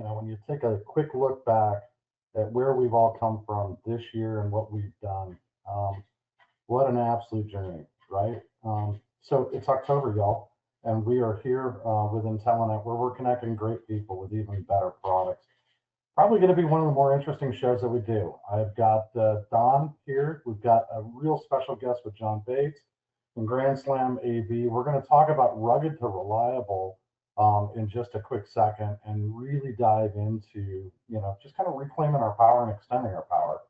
when you take a quick look back at where we've all come from this year and what we've done, um, what an absolute journey, right? So it's October, y'all, and we are here with Intellinet, where we're connecting great people with even better products. Probably going to be one of the more interesting shows that we do. I've got Don here. We've got a real special guest with John Bates from Grand Slam AV. We're going to talk about rugged to reliable in just a quick second and really dive into, just kind of reclaiming our power and extending our power.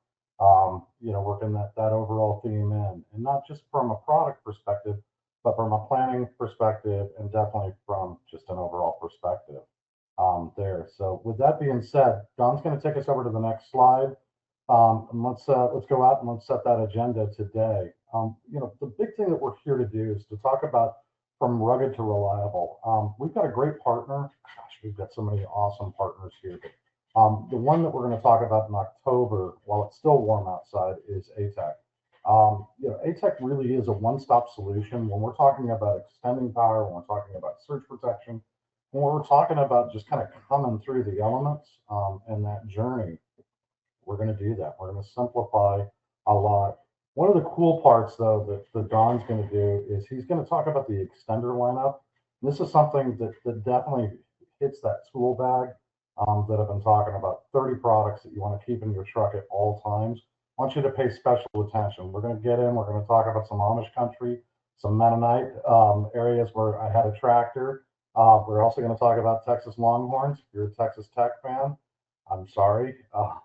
Working that overall theme in, and not just from a product perspective, but from a planning perspective, and definitely from just an overall perspective there. So with that being said, Don's going to take us over to the next slide. And let's go out and let's set that agenda today. The big thing that we're here to do is to talk about from rugged to reliable. We've got a great partner. Gosh, we've got so many awesome partners here. But, the one that we're going to talk about in October, while it's still warm outside, is AETEK. AETEK really is a one-stop solution when we're talking about extending power, when we're talking about surge protection, when we're talking about just kind of coming through the elements and that journey. We're going to do that. We're going to simplify a lot. One of the cool parts, though, that Don's going to do is he's going to talk about the extender lineup. This is something that definitely hits that tool bag that I've been talking about. 30 products that you want to keep in your truck at all times. I want you to pay special attention. We're going to get in. We're going to talk about some Amish country, some Mennonite areas where I had a tractor. We're also going to talk about Texas Longhorns. If you're a Texas Tech fan, I'm sorry,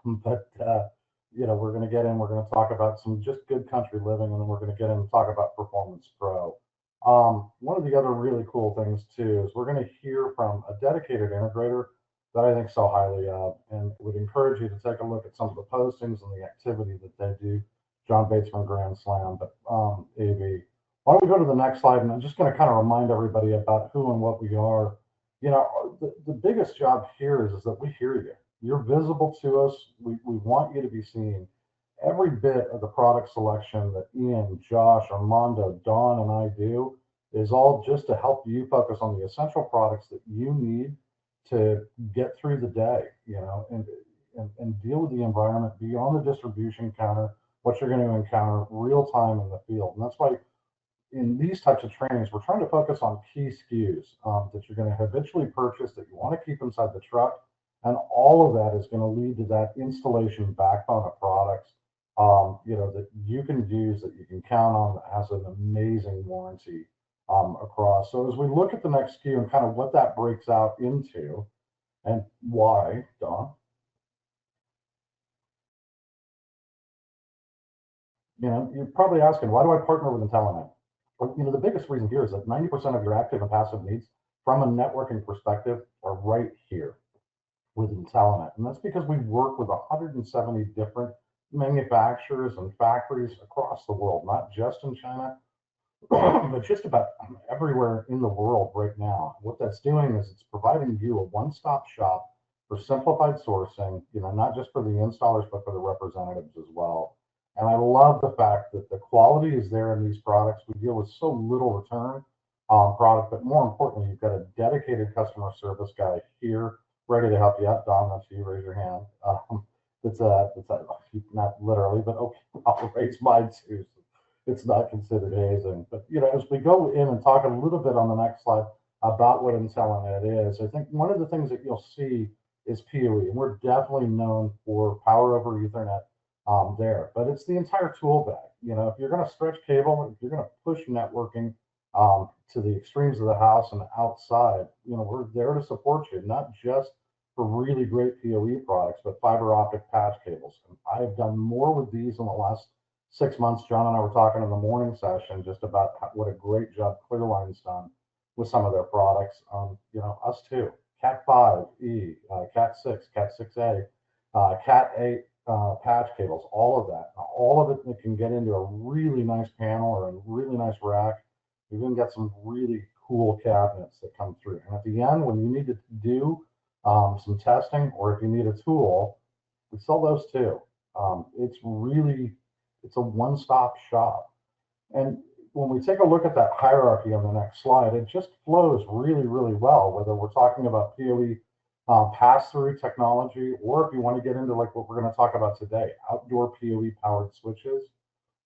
we're going to get in. We're going to talk about some just good country living, and then we're going to get in and talk about Performance Pro. One of the other really cool things too is we're going to hear from a dedicated integrator that I think so highly of, and would encourage you to take a look at some of the postings and the activity that they do. John Bates from Grand Slam, but AV. Why don't we go to the next slide? And I'm just going to kind of remind everybody about who and what we are. The biggest job here is that we hear you. You're visible to us. We want you to be seen. Every bit of the product selection that Ian, Josh, Armando, Don, and I do is all just to help you focus on the essential products that you need to get through the day, and deal with the environment, be on the distribution counter, what you're going to encounter real time in the field. And that's why in these types of trainings, we're trying to focus on key SKUs that you're going to habitually purchase, that you want to keep inside the truck. And all of that is going to lead to that installation backbone of products, that you can use, that you can count on, that has an amazing warranty across. So as we look at the next SKU and kind of what that breaks out into and why, Don, you're probably asking, why do I partner with Intellinet? Well, the biggest reason here is that 90% of your active and passive needs from a networking perspective are right here with Intellinet. And that's because we work with 170 different manufacturers and factories across the world, not just in China, but just about everywhere in the world right now. What that's doing is it's providing you a one-stop shop for simplified sourcing, not just for the installers, but for the representatives as well. And I love the fact that the quality is there in these products. We deal with so little return product, but more importantly, you've got a dedicated customer service guy here ready to help you out. Don, that's you. Raise your hand. Not literally, but okay, I'll raise mine too. It's not considered hazing. But as we go in and talk a little bit on the next slide about what Intellinet is, I think one of the things that you'll see is PoE, and we're definitely known for power over Ethernet there. But it's the entire tool bag. If you're going to stretch cable, if you're going to push networking to the extremes of the house and outside, we're there to support you, not just for really great PoE products, but fiber optic patch cables. And I've done more with these in the last 6 months. John and I were talking in the morning session just about what a great job Clearline's done with some of their products. Us too. Cat 5e, Cat 6, Cat 6a, Cat 8 patch cables, all of that. All of it can get into a really nice panel or a really nice rack. We've even got some really cool cabinets that come through. And at the end, when you need to do some testing, or if you need a tool, we sell those too. It's a one-stop shop. And when we take a look at that hierarchy on the next slide, it just flows really, really well, whether we're talking about PoE pass-through technology, or if you want to get into like what we're going to talk about today, outdoor PoE powered switches.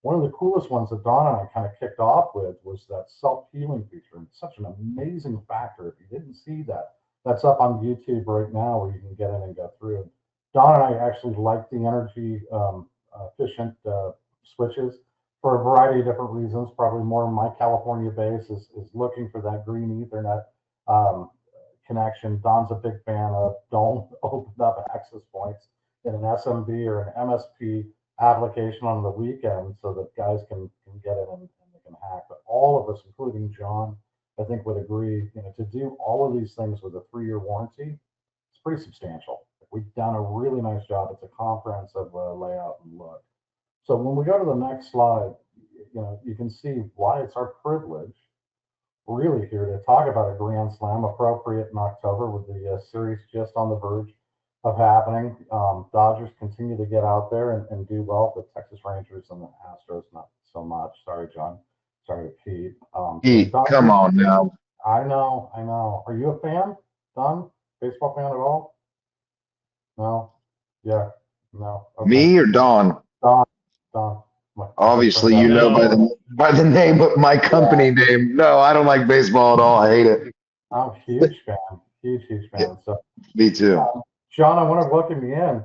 One of the coolest ones that Don and I kind of kicked off with was that self-healing feature. And it's such an amazing factor. If you didn't see that, that's up on YouTube right now where you can get in and go through. Don and I actually like the energy efficient switches for a variety of different reasons. Probably more my California base is looking for that green Ethernet connection. Don's a big fan of don't open up access points in an SMB or an MSP application on the weekend so that guys can get in and they can hack. But all of us, including John, I think would agree, to do all of these things with a 3-year warranty, it's pretty substantial. We've done a really nice job. It's a comprehensive layout and look. So when we go to the next slide, you can see why it's our privilege really here to talk about a Grand Slam appropriate in October with the series just on the verge of happening. Dodgers continue to get out there and do well. The Texas Rangers and the Astros, not so much. Sorry, John. Sorry, Pete. Pete, come on now. I know. Are you a fan, Don? Baseball fan at all? No? Yeah. No. Okay. Me or Don? Don. Obviously, you know by the name of my company name. No, I don't like baseball at all. I hate it. I'm a huge fan. Huge fan. So me too. John, I want to welcome you in.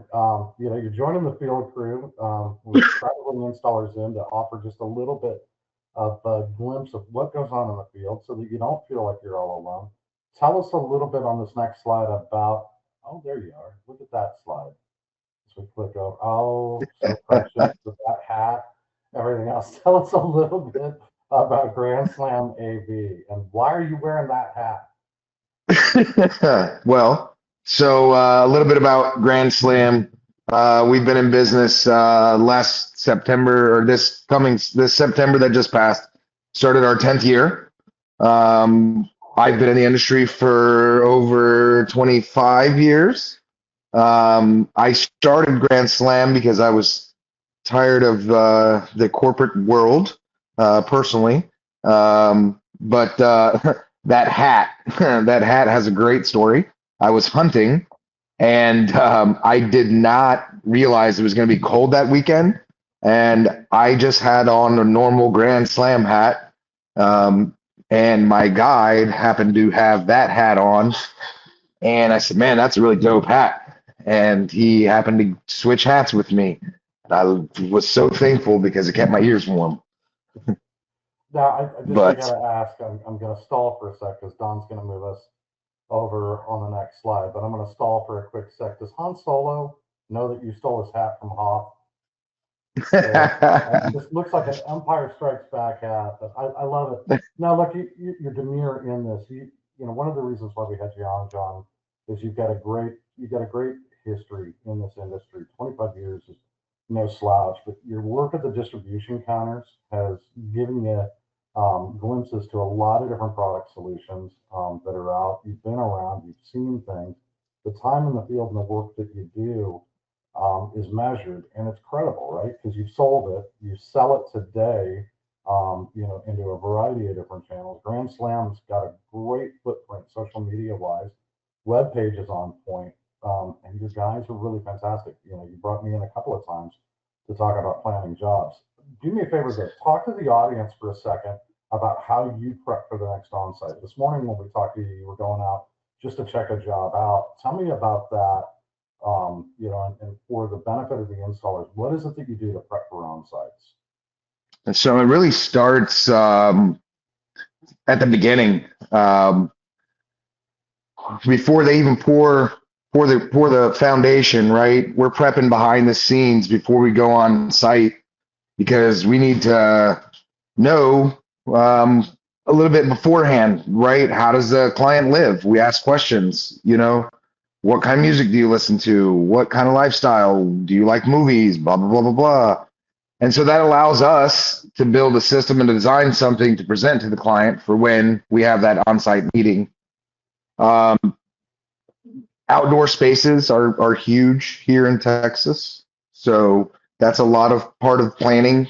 You're joining the field crew. We're trying to bring installers in to offer just a little bit of a glimpse of what goes on in the field so that you don't feel like you're all alone. Tell us a little bit on this next slide about, oh, there you are. Look at that slide. So we click over, oh, so precious with that hat, everything else. Tell us a little bit about Grand Slam AV and why are you wearing that hat? Well, so a little bit about Grand Slam. We've been in business last September, or this September that just passed, started our 10th year. I've been in the industry for over 25 years. I started Grand Slam because I was tired of the corporate world personally. But that hat has a great story. I was hunting and I did not realize it was going to be cold that weekend. And I just had on a normal Grand Slam hat. And my guide happened to have that hat on. And I said, man, that's a really dope hat. And he happened to switch hats with me. And I was so thankful because it kept my ears warm. Now, I got to ask, I'm going to stall for a sec because Don's going to move us over on the next slide, but I'm going to stall for a quick sec. Does Han Solo know that you stole his hat from Hoth? This looks like an Empire Strikes Back hat, but I love it. Now, look, your demeanor in this, one of the reasons why we had you on, John, is you've got a great history in this industry. 25 years is no slouch, but your work at the distribution counters has given you glimpses to a lot of different product solutions that are out. You've been around, you've seen things. The time in the field and the work that you do is measured and it's credible, right? Because you've sold it, you sell it today, into a variety of different channels. Grand Slam's got a great footprint, social media wise. Web page is on point, and your guys are really fantastic. You brought me in a couple of times to talk about planning jobs. Do me a favor, though. Talk to the audience for a second about how you prep for the next onsite. This morning when we talked to you, you were going out just to check a job out. Tell me about that. And for the benefit of the installers, what is it that you do to prep for onsites? And so it really starts at the beginning, before they even pour the foundation. Right, we're prepping behind the scenes before we go on site because we need to know a little bit beforehand. Right, how does the client live? We ask questions. What kind of music do you listen to? What kind of lifestyle? Do you like movies? Blah, blah, blah, blah, blah. And so that allows us to build a system and design something to present to the client for when we have that on-site meeting. Outdoor spaces are huge here in Texas. So that's a lot of part of planning.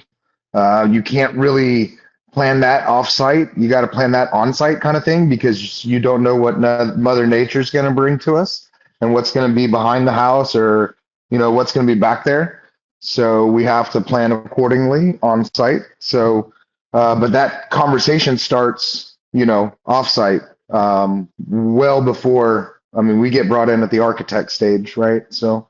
You can't really plan that off-site. You got to plan that on-site kind of thing because you don't know what Mother Nature's going to bring to us. and what's going to be behind the house, or what's going to be back there. So we have to plan accordingly on site. So, but that conversation starts, off site, well before. I mean, we get brought in at the architect stage, right? So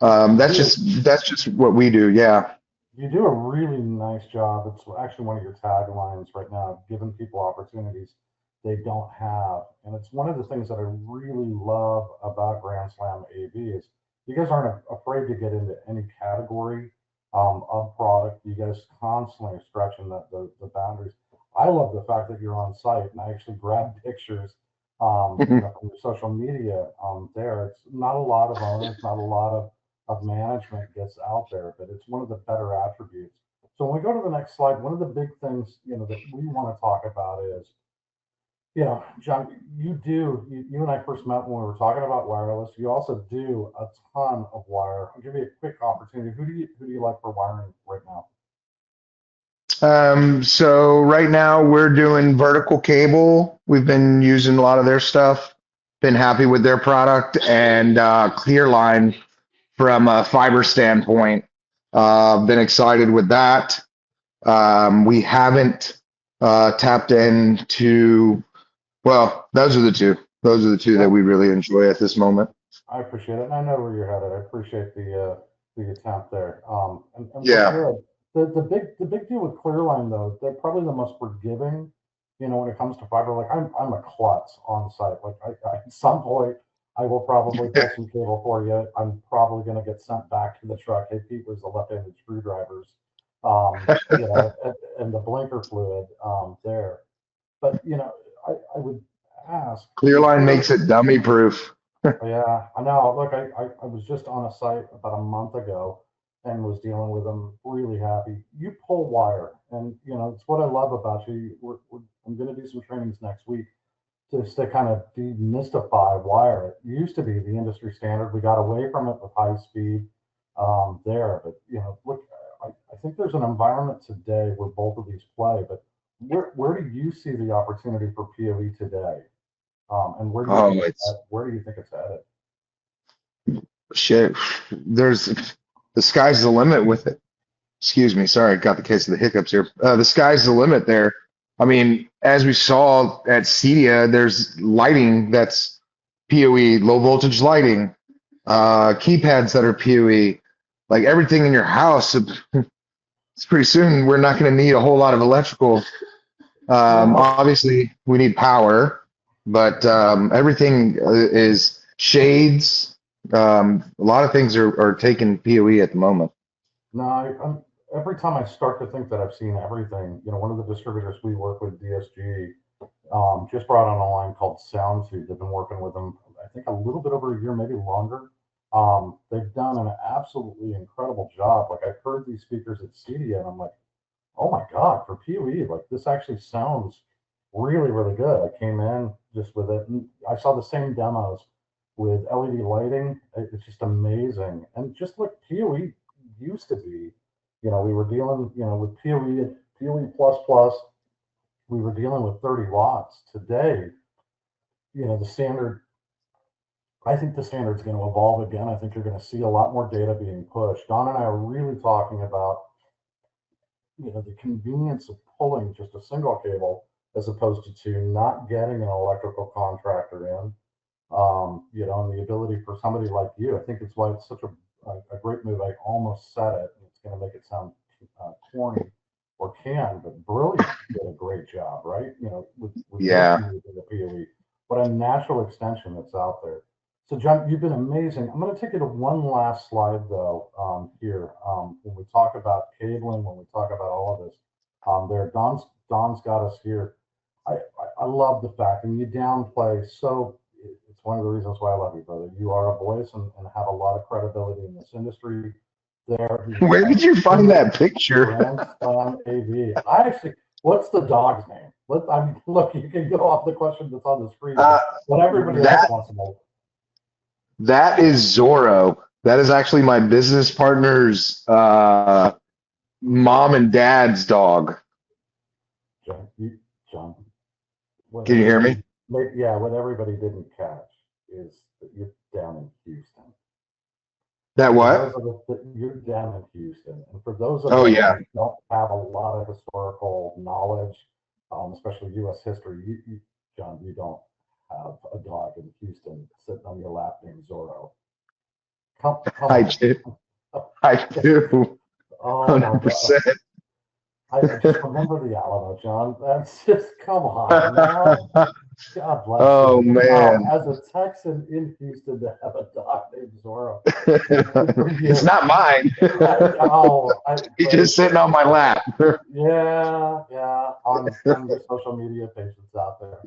that's just what we do. Yeah. You do a really nice job. It's actually one of your taglines right now, giving people opportunities they don't have. And it's one of the things that I really love about Grand Slam AV is you guys aren't afraid to get into any category of product. You guys constantly are stretching the boundaries. I love the fact that you're on site and I actually grab pictures from your social media there. It's not a lot of owners, not a lot of management gets out there, but it's one of the better attributes. So when we go to the next slide, one of the big things, that we want to talk about is, John, you and I first met when we were talking about wireless. You also do a ton of wire. I'll give you a quick opportunity. Who do you like for wiring right now? So right now we're doing vertical cable. We've been using a lot of their stuff, been happy with their product, and clear line from a fiber standpoint. Been excited with that. We haven't tapped into, well, those are the two. Those are the two that Yeah, we really enjoy at this moment. I appreciate it. And I know where you're headed. I appreciate the attempt there. And we're Yeah. good. The big deal with Clearline though, they're probably the most forgiving, when it comes to fiber. Like I'm a klutz on site. Like at some point I will probably pull some cable for you. I'm probably gonna get sent back to the truck. Hey Pete, where's the left-handed screwdrivers? And the blinker fluid there. But I would ask Clear with line clear. makes it dummy proof. Yeah, I know. Look, I was just on a site about a month ago and was dealing with them. Really happy. You pull wire, and it's what I love about you. I'm going to do some trainings next week just to kind of demystify wire. It used to be the industry standard. We got away from it with high speed there, but look, I think there's an environment today where both of these play. But where do you see the opportunity for PoE today? And where do you Oh, think it's where do you think it's headed? shit. There's the sky's the limit with it. Excuse me. Sorry, I got the case of the hiccups here. The sky's the limit there. I mean, as we saw at Cedia, there's lighting that's PoE, low voltage lighting, keypads that are PoE, like everything in your house. It's pretty soon we're not going to need a whole lot of electrical. No, Obviously, we need power, but everything is shades. A lot of things are taking PoE at the moment. no. Every time I start to think that I've seen everything, one of the distributors we work with, DSG, just brought on a line called SoundSuite. They've been working with them, I think, a little bit over a year, maybe longer. They've done an absolutely incredible job. Like I've heard these speakers at CEDIA, and I'm like, oh my God, for PoE, like this actually sounds really, really good. I came in just with it, and I saw the same demos with LED lighting. It's just amazing. And just like PoE used to be, we were dealing, with PoE plus plus, we were dealing with 30 watts. Today, the standard, I think the standard's going to evolve again. I think you're going to see a lot more data being pushed. Don and I are really talking about the convenience of pulling just a single cable as opposed to not getting an electrical contractor in, and the ability for somebody like you. I think it's why it's such a great move. I almost said it, and it's going to make it sound corny or canned, but Brilliant did a great job, right? With Yeah. working with the PoE, what a natural extension that's out there. So, John, you've been amazing. I'm going to take you to one last slide, though, here. When we talk about cabling, when we talk about all of this, Don's got us here. I love the fact, and you downplay. So it's one of the reasons why I love you, brother. You are a voice and have a lot of credibility in this industry. There, Where did you find that picture? Grand Slam AV. What's the dog's name? Look, you can go off the question that's on the screen, Uh, but what everybody else that wants to know. that is Zorro. That is actually my business partner's mom and dad's dog. John, John, what Can you hear me? everybody, yeah, what everybody didn't catch. is that you're down in Houston. That For what? those of us that you're down in Houston, and for those of Oh us yeah. that don't have a lot of historical knowledge, especially U.S. history, John, you don't have a dog in Houston sitting on your lap named Zorro. Come I on. do. I do. Oh my God. 100%. I just remember the Alamo, John. That's just, come on now. God bless Oh you. Wow, man. as a Texan in Houston to have a dog named Zorro, good for It's you. not mine. He's But just sitting on my lap. yeah, on your social media pages out there.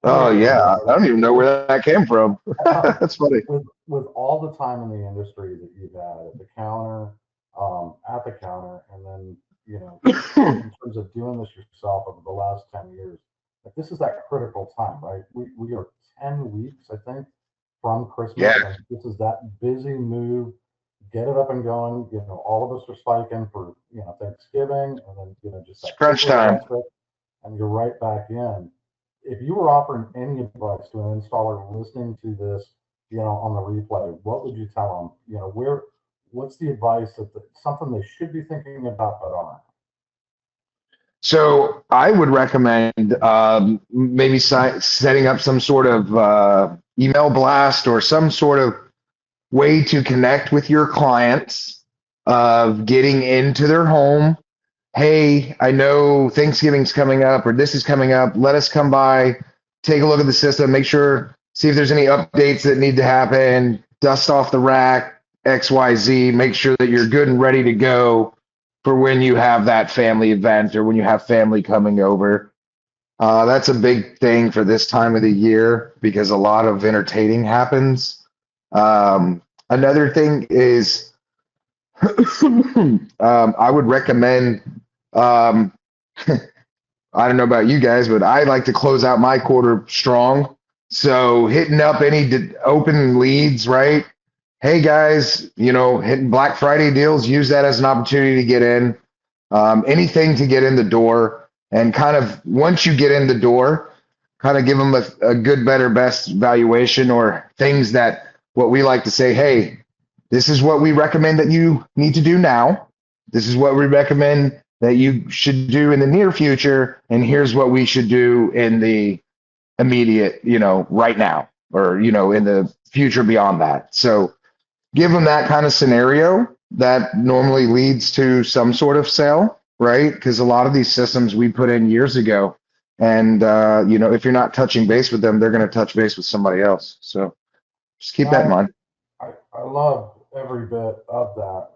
Oh Anyway, yeah. I don't even know where that came from. That's funny. with all the time in the industry that you've had at the counter, and then in terms of doing this yourself over the last 10 years, like this is that critical time, right? We are 10 weeks, I think, from Yeah. Christmas, and this is that busy move. Get it up and going. All of us are spiking for Thanksgiving, and then just It's that quick crunch little time. respite, and you're right back in. If you were offering any advice to an installer listening to this, on the replay, what would you tell them? What's the advice something they should be thinking about but aren't? So I would recommend maybe setting up some sort of email blast or some sort of way to connect with your clients of getting into their home. Hey, I know Thanksgiving's coming up or this is coming up. Let us come by, take a look at the system, make sure, see if there's any updates that need to happen, dust off the rack, XYZ, make sure that you're good and ready to go for when you have that family event or when you have family coming over. That's a big thing for this time of the year because a lot of entertaining happens. Another thing is I would recommend um, I don't know about you guys, but I like to close out my quarter strong. So hitting up any open leads, right? Hey guys, hitting Black Friday deals, use that as an opportunity to get in. Anything to get in the door. And kind of once you get in the door, kind of give them a good, better, best valuation or things that what we like to say, hey, this is what we recommend that you need to do now. This is what we recommend that you should do in the near future. And here's what we should do in the immediate, right now, or, in the future beyond that. So give them that kind of scenario that normally leads to some sort of sale, right? Because a lot of these systems we put in years ago. And, if you're not touching base with them, they're going to touch base with somebody else. So just keep that in mind. I love every bit of that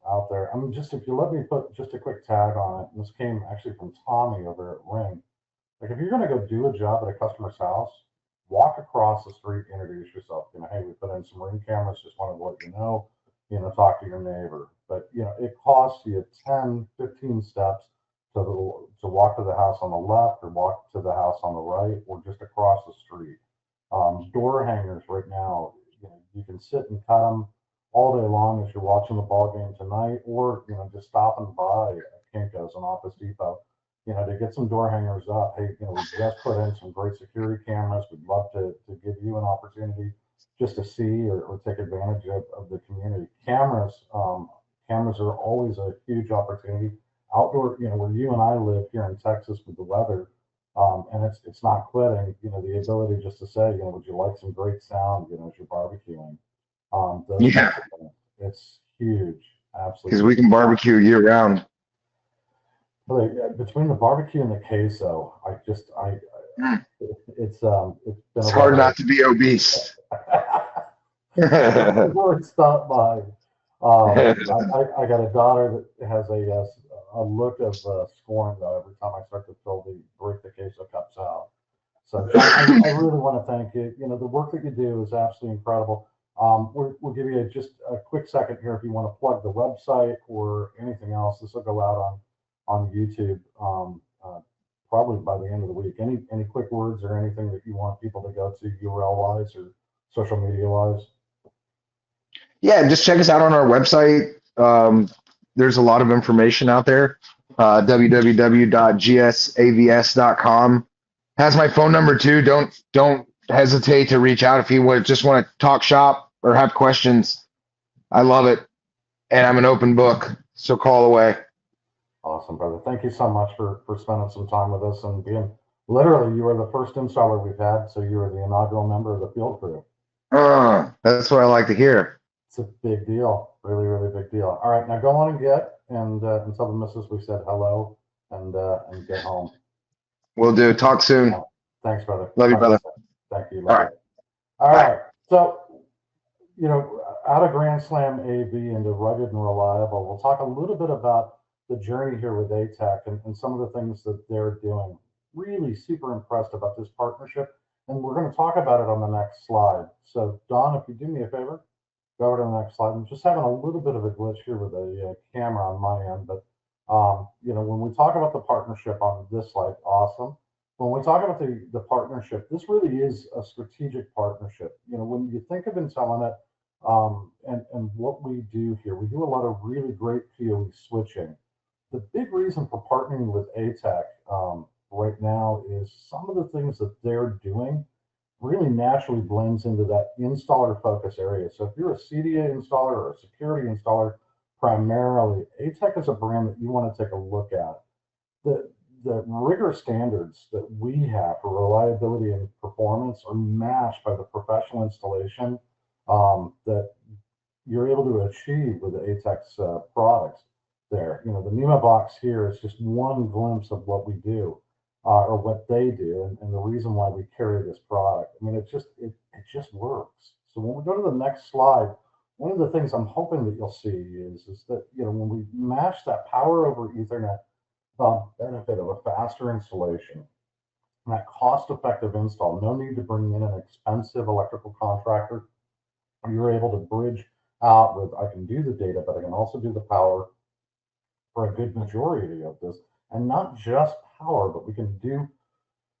out there. I mean, just if you let me put just a quick tag on it, and this came actually from Tommy over at Ring. Like, if you're going to go do a job at a customer's house, walk across the street, introduce yourself. Hey, we put in some Ring cameras, just wanted to let you know, talk to your neighbor. But, it costs you 10, 15 steps to walk to the house on the left or walk to the house on the right or just across the street. Door hangers right now, you can sit and cut them all day long as you're watching the ball game tonight, or just stopping by Kinko's and Office Depot, to get some door hangers up. Hey, we just put in some great security cameras. We'd love to give you an opportunity just to see or take advantage of the community. Cameras are always a huge opportunity. Outdoor, where you and I live here in Texas with the weather, and it's not quitting. The ability just to say, would you like some great sound? As you're barbecuing, those Yeah, types of things. It's huge, because absolutely we can huge. barbecue year round. But between the barbecue and the queso, it's been It's a hard not revelation. to be obese. Before it stopped by, I got a daughter that has a look of scorn though every time I start to break the queso cups out. So John, I really want to thank you. The work that you do is absolutely incredible. We'll give you just a quick second here if you want to plug the website or anything else. This will go out on YouTube probably by the end of the week. Any quick words or anything that you want people to go to URL wise or social media wise? Yeah, just check us out on our website. There's a lot of information out there. www.gsavs.com has my phone number too. Don't hesitate to reach out if you would just want to talk shop or have questions. I love it. And I'm an open book. So call away. Awesome, brother. Thank you so much for spending some time with us and being, literally, you are the first installer we've had, so you are the inaugural member of the field crew. That's what I like to hear. It's a big deal, really, really big deal. All right, now go on and and tell the missus we said hello and get home. We'll do. Talk soon. Thanks, brother. Love you, Talk to brother. soon. Thank you. All Love right. you. All Bye. right. So, out of Grand Slam AV into rugged and reliable, we'll talk a little bit about the journey here with AETEK and some of the things that they're doing. Really super impressed about this partnership, and we're going to talk about it on the next slide. So, Don, if you do me a favor, go over to the next slide. I'm just having a little bit of a glitch here with the camera on my end, but when we talk about the partnership on this slide, awesome. When we talk about the partnership, this really is a strategic partnership. When you think of Intellinet and what we do here, we do a lot of really great PoE switching. The big reason for partnering with AETEK right now is some of the things that they're doing really naturally blends into that installer focus area. So if you're a CDA installer or a security installer, primarily, AETEK is a brand that you want to take a look at. The rigorous standards that we have for reliability and performance are matched by the professional installation that you're able to achieve with the AETEK's products there. The NEMA box here is just one glimpse of what we do or what they do and the reason why we carry this product. I mean, it just works. So when we go to the next slide, one of the things I'm hoping that you'll see is that, when we match that power over Ethernet benefit of a faster installation and that cost-effective install, no need to bring in an expensive electrical contractor. You're able to bridge out with, I can do the data, but I can also do the power for a good majority of this. And not just power, but we can do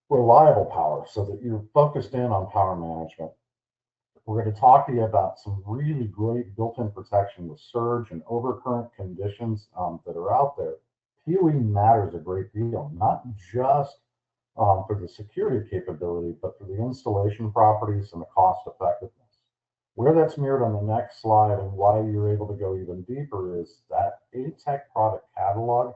reliable power so that you're focused in on power management. We're going to talk to you about some really great built-in protection with surge and overcurrent conditions that are out there. PoE matters a great deal, not just for the security capability, but for the installation properties and the cost effectiveness. Where that's mirrored on the next slide and why you're able to go even deeper is that AETEK product catalog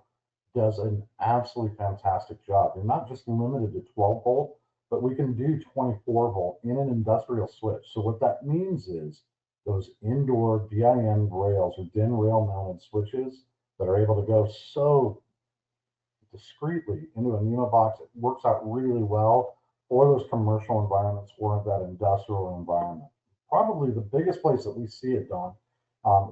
does an absolutely fantastic job. You're not just limited to 12 volt, but we can do 24 volt in an industrial switch. So what that means is those indoor DIN rails or DIN rail mounted switches that are able to go so discreetly into a NEMA box, it works out really well for those commercial environments or that industrial environment. Probably the biggest place that we see it, Don,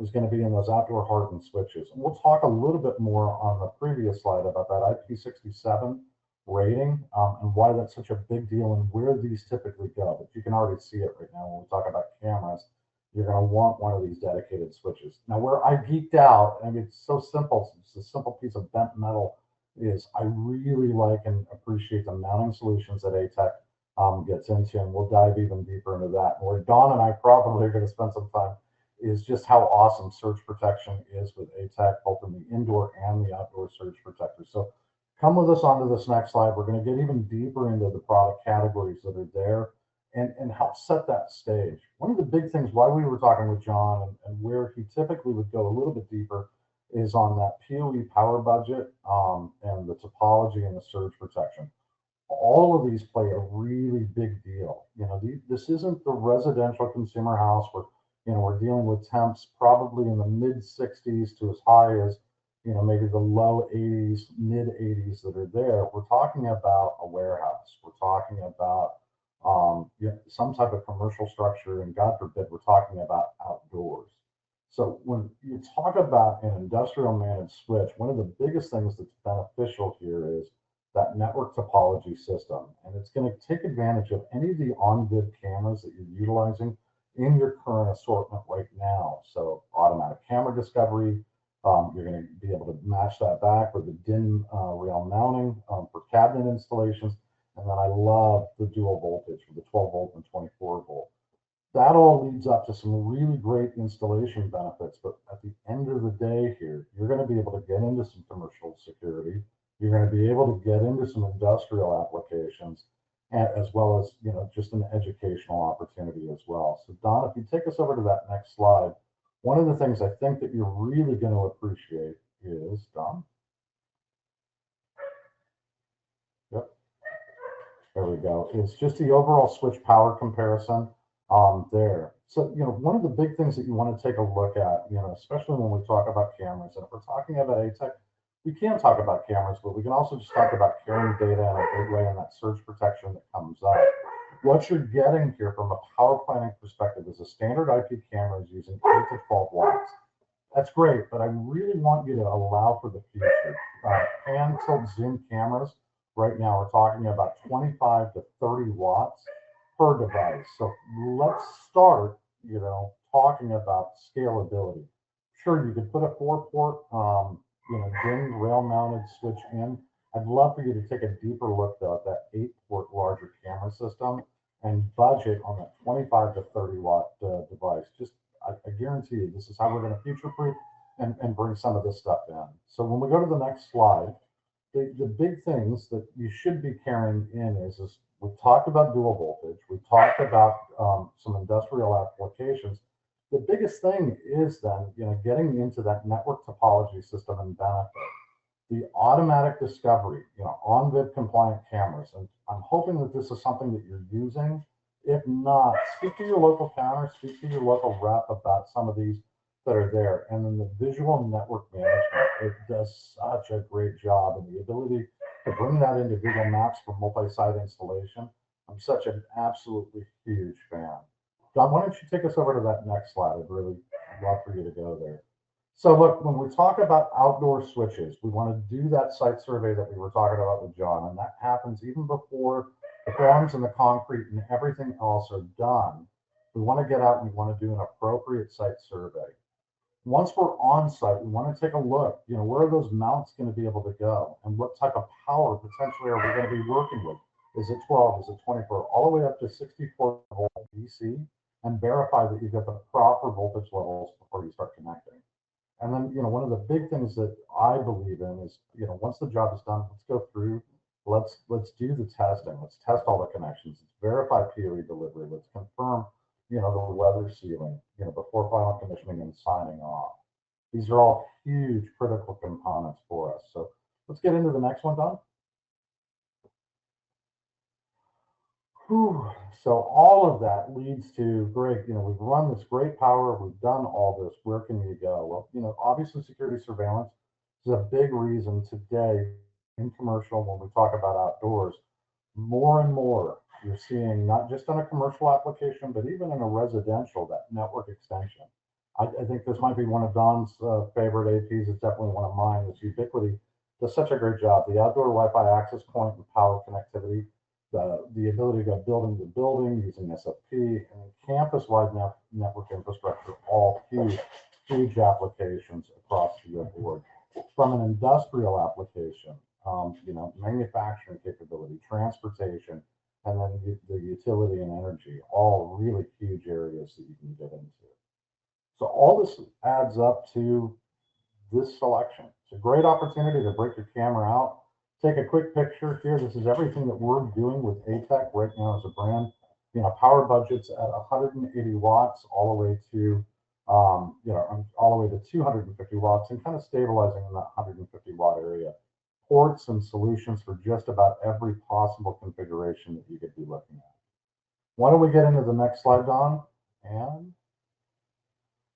is going to be in those outdoor hardened switches. And we'll talk a little bit more on the previous slide about that IP67 rating and why that's such a big deal and where these typically go. But you can already see it right now when we talk about cameras. You're going to want one of these dedicated switches. Now, where I geeked out, I mean, it's so simple. It's a simple piece of bent metal. Is I really like and appreciate the mounting solutions that AETEK gets into, and we'll dive even deeper into that. Where Don and I probably are going to spend some time is just how awesome surge protection is with AETEK, both in the indoor and the outdoor surge protectors. So come with us onto this next slide. We're going to get even deeper into the product categories that are there and help set that stage. One of the big things why we were talking with John and where he typically would go a little bit deeper is on that PoE power budget and the topology and the surge protection. All of these play a really big deal. This isn't the residential consumer house where, we're dealing with temps probably in the mid 60s to as high as, maybe the low 80s, mid 80s that are there. We're talking about a warehouse. We're talking about some type of commercial structure, and God forbid, we're talking about outdoors. So when you talk about an industrial managed switch, one of the biggest things that's beneficial here is that network topology system. And it's going to take advantage of any of the on-bid cameras that you're utilizing in your current assortment right now. So automatic camera discovery, you're going to be able to match that back with the DIN rail mounting for cabinet installations. And then I love the dual voltage with the 12 volt and 24 volt. That all leads up to some really great installation benefits. But at the end of the day here, you're going to be able to get into some commercial security. You're going to be able to get into some industrial applications. as well as, you know, just an educational opportunity as well. So Don, if you take us over to that next slide, one of the things I think that you're really going to appreciate is, Don. Yep, there we go. It's just the overall switch power comparison there. So, you know, one of the big things that you want to take a look at, you know, especially when we talk about cameras, and if we're talking about AETEK, we can talk about cameras, but we can also just talk about carrying data in a big way and that surge protection that comes up. What you're getting here from a power planning perspective is a standard IP camera is using 8 to 12 watts. That's great, but I really want you to allow for the future. Pan, tilt, zoom cameras right now are talking about 25 to 30 watts per device. So let's start, you know, talking about scalability. Sure, you could put a 4-port, you know, DIN rail-mounted switch in. I'd love for you to take a deeper look though at that 8-port larger camera system and budget on that 25 to 30 watt device. Just I guarantee you, this is how we're going to future-proof and bring some of this stuff in. So when we go to the next slide, the big things that you should be carrying in is we've talked about dual voltage. We've talked about some industrial applications. The biggest thing is then, you know, getting into that network topology system and benefit. The automatic discovery, you know, on-vid compliant cameras. And I'm hoping that this is something that you're using. If not, speak to your local counter, speak to your local rep about some of these that are there. And then the visual network management, it does such a great job. And the ability to bring that into Google Maps for multi-site installation, I'm such an absolutely huge fan. John, why don't you take us over to that next slide? I'd really love for you to go there. So look, when we talk about outdoor switches, we want to do that site survey that we were talking about with John, and that happens even before the forms and the concrete and everything else are done. We want to get out and we want to do an appropriate site survey. Once we're on site, we want to take a look, you know, where are those mounts going to be able to go and what type of power potentially are we going to be working with? Is it 12, is it 24, all the way up to 64 volt DC, and verify that you've got the proper voltage levels before you start connecting. And then, you know, one of the big things that I believe in is, you know, once the job is done, let's go through, let's do the testing. Let's test all the connections. Let's verify PoE delivery. Let's confirm, you know, the weather sealing, you know, before final commissioning and signing off. These are all huge critical components for us. So let's get into the next one, Don. Whew. So all of that leads to great, you know, we've run this great power, we've done all this, where can you go? Well, you know, obviously security surveillance is a big reason today in commercial when we talk about outdoors, more and more you're seeing not just on a commercial application, but even in a residential, that network extension. I think this might be one of Don's favorite APs. It's definitely one of mine. This Ubiquity does such a great job. The outdoor Wi-Fi access point and power connectivity, the ability to go building to building using SFP, and campus-wide network infrastructure, all huge applications across the board. From an industrial application, you know, manufacturing capability, transportation, and then the utility and energy, all really huge areas that you can get into. So all this adds up to this selection. It's a great opportunity to break your camera out, take a quick picture here. This is everything that we're doing with AETEK right now as a brand. You know, power budgets at 180 watts all the way to, you know, all the way to 250 watts and kind of stabilizing in that 150 watt area. Ports and solutions for just about every possible configuration that you could be looking at. Why don't we get into the next slide, Don? And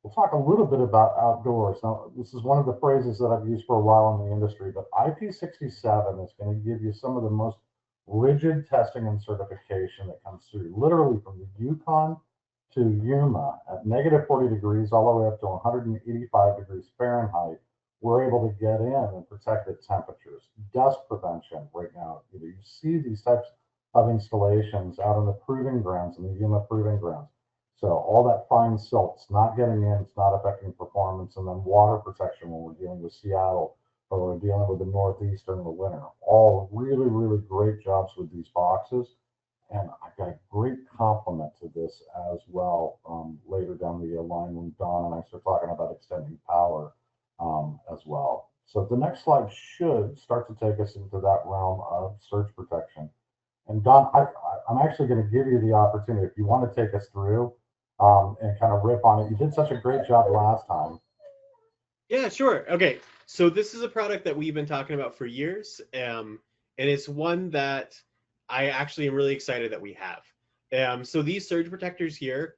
we'll talk a little bit about outdoors. Now, this is one of the phrases that I've used for a while in the industry, but IP67 is going to give you some of the most rigid testing and certification that comes through, literally from the Yukon to Yuma at -40 degrees all the way up to 185 degrees Fahrenheit. We're able to get in and protect the temperatures. Dust prevention right now. You see these types of installations out on the proving grounds, in the Yuma proving grounds. So all that fine silt's not getting in, it's not affecting performance. And then water protection when we're dealing with Seattle or we're dealing with the Northeast during the winter. All really, really great jobs with these boxes. And I've got a great compliment to this as well later down the line when Don and I start talking about extending power as well. So the next slide should start to take us into that realm of surge protection. And Don, I'm actually going to give you the opportunity if you want to take us through and kind of rip on it. You did such a great job last time. Yeah, sure. Okay, so this is a product that we've been talking about for years, and it's one that I actually am really excited that we have. So these surge protectors here,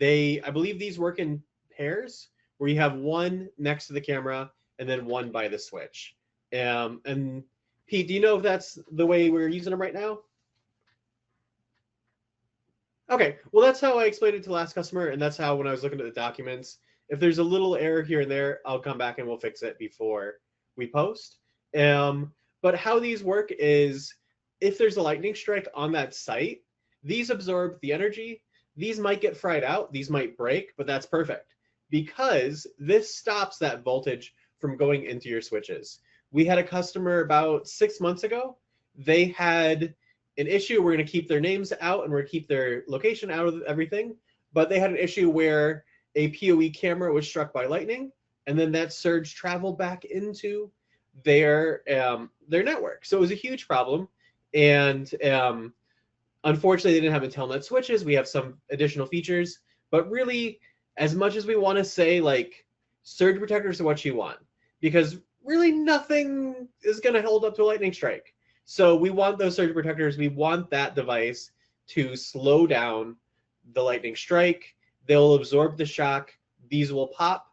I believe these work in pairs where you have one next to the camera and then one by the switch. And Pete, do you know if that's the way we're using them right now? Okay, well, that's how I explained it to the last customer, and that's how when I was looking at the documents, if there's a little error here and there, I'll come back and we'll fix it before we post. But how these work is if there's a lightning strike on that site, these absorb the energy. These might get fried out, these might break, but that's perfect because this stops that voltage from going into your switches. We had a customer about 6 months ago. They had an issue. We're going to keep their names out and we're going to keep their location out of everything. But they had an issue where a PoE camera was struck by lightning, and then that surge traveled back into their network. So it was a huge problem. And unfortunately, they didn't have Intellinet switches. We have some additional features, but really, as much as we want to say like surge protectors are what you want, because really nothing is going to hold up to a lightning strike. So we want those surge protectors. We want that device to slow down the lightning strike. They'll absorb the shock. These will pop.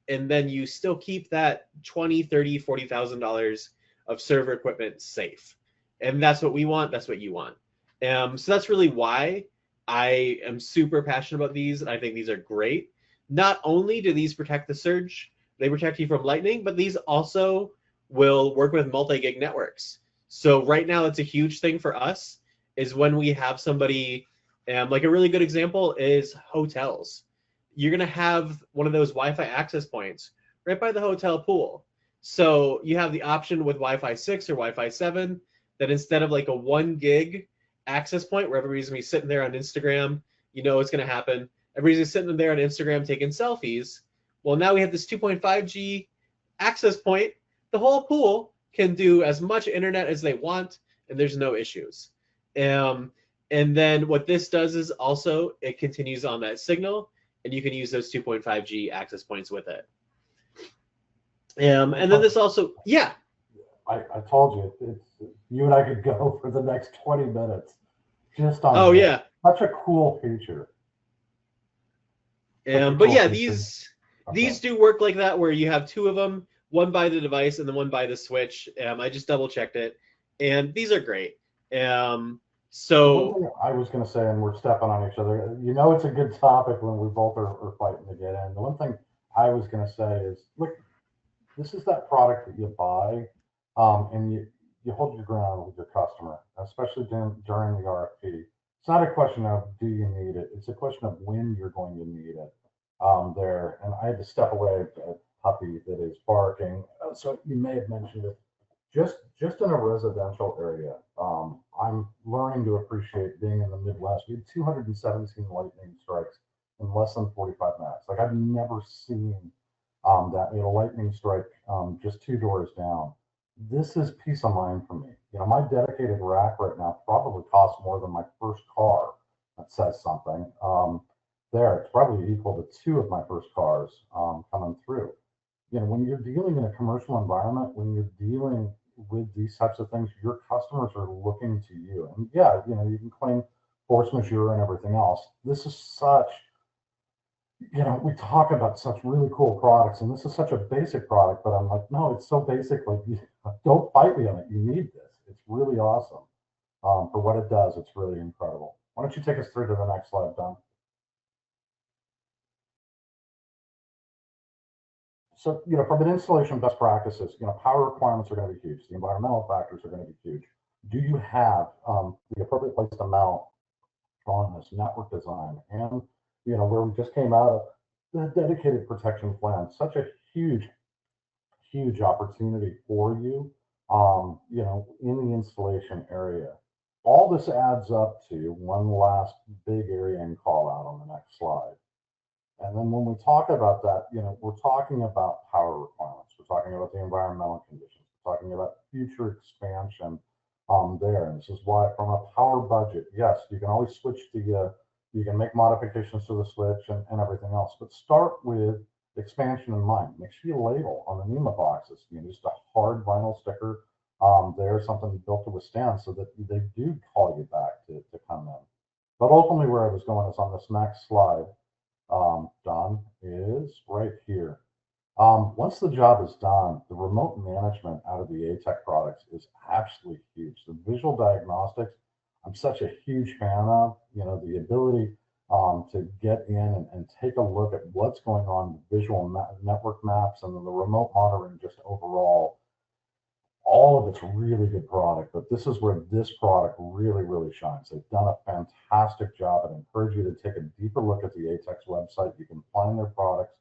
And then you still keep that $20,000, $30,000, $40,000 of server equipment safe. And that's what we want. That's what you want. So that's really why I am super passionate about these. I think these are great. Not only do these protect the surge, they protect you from lightning, but these also will work with multi-gig networks. So right now, it's a huge thing for us is when we have somebody, like a really good example is hotels. You're going to have one of those Wi-Fi access points right by the hotel pool. So you have the option with Wi-Fi 6 or Wi-Fi 7 that instead of like a 1 gig access point where everybody's going to be sitting there on Instagram, you know what's going to happen. Everybody's sitting there on Instagram taking selfies. Well, now we have this 2.5G access point. The whole pool can do as much internet as they want, and there's no issues. And then what this does is also it continues on that signal, and you can use those 2.5G access points with it. And then this also, yeah. I told you, it's you and I could go for the next 20 minutes just on. Oh, yeah. Such a cool feature. But yeah, these do work like that where you have two of them, one by the device and then one by the switch. I just double checked it, and these are great. So one thing I was going to say, and we're stepping on each other. You know, it's a good topic when we both are fighting to get in. The one thing I was going to say is, look, this is that product that you buy, and you hold your ground with your customer, especially during the RFP. It's not a question of do you need it. It's a question of when you're going to need it. There, and I had to step away at a puppy that is barking. So you may have mentioned it. Just in a residential area, I'm learning to appreciate being in the Midwest. We had 217 lightning strikes in less than 45 minutes. Like I've never seen that. We had a lightning strike just 2 doors down. This is peace of mind for me. You know, my dedicated rack right now probably costs more than my first car. That says something. There, it's probably equal to 2 of my first cars coming through. You know, when you're dealing in a commercial environment, when you're dealing with these types of things, your customers are looking to you. And yeah, you know, you can claim force majeure and everything else. This is such, you know, we talk about such really cool products, and this is such a basic product, but I'm like, no, it's so basic. Like, don't fight me on it. You need this. It's really awesome. For what it does, it's really incredible. Why don't you take us through to the next slide, Don? So, you know, from an installation best practices, you know, power requirements are going to be huge. The environmental factors are going to be huge. Do you have the appropriate place to mount on this network design? And, you know, where we just came out of the dedicated protection plan, such a huge, huge opportunity for you, you know, in the installation area. All this adds up to one last big area and call out on the next slide. And then when we talk about that, you know, we're talking about power requirements. We're talking about the environmental conditions. We're talking about future expansion there. And this is why, from a power budget, yes, you can always switch you can make modifications to the switch and everything else, but start with expansion in mind. Make sure you label on the NEMA boxes. You know, just a hard vinyl sticker there, something built to withstand, so that they do call you back to come in. But ultimately, where I was going is on this next slide. Done is right here. Once the job is done, the remote management out of the AETEK products is absolutely huge. The visual diagnostics, I'm such a huge fan of. You know, the ability to get in and take a look at what's going on, the visual network maps, and then the remote monitoring just overall. All of it's really good product, but this is where this product really, really shines. They've done a fantastic job. I'd encourage you to take a deeper look at the AETEK's website. You can find their products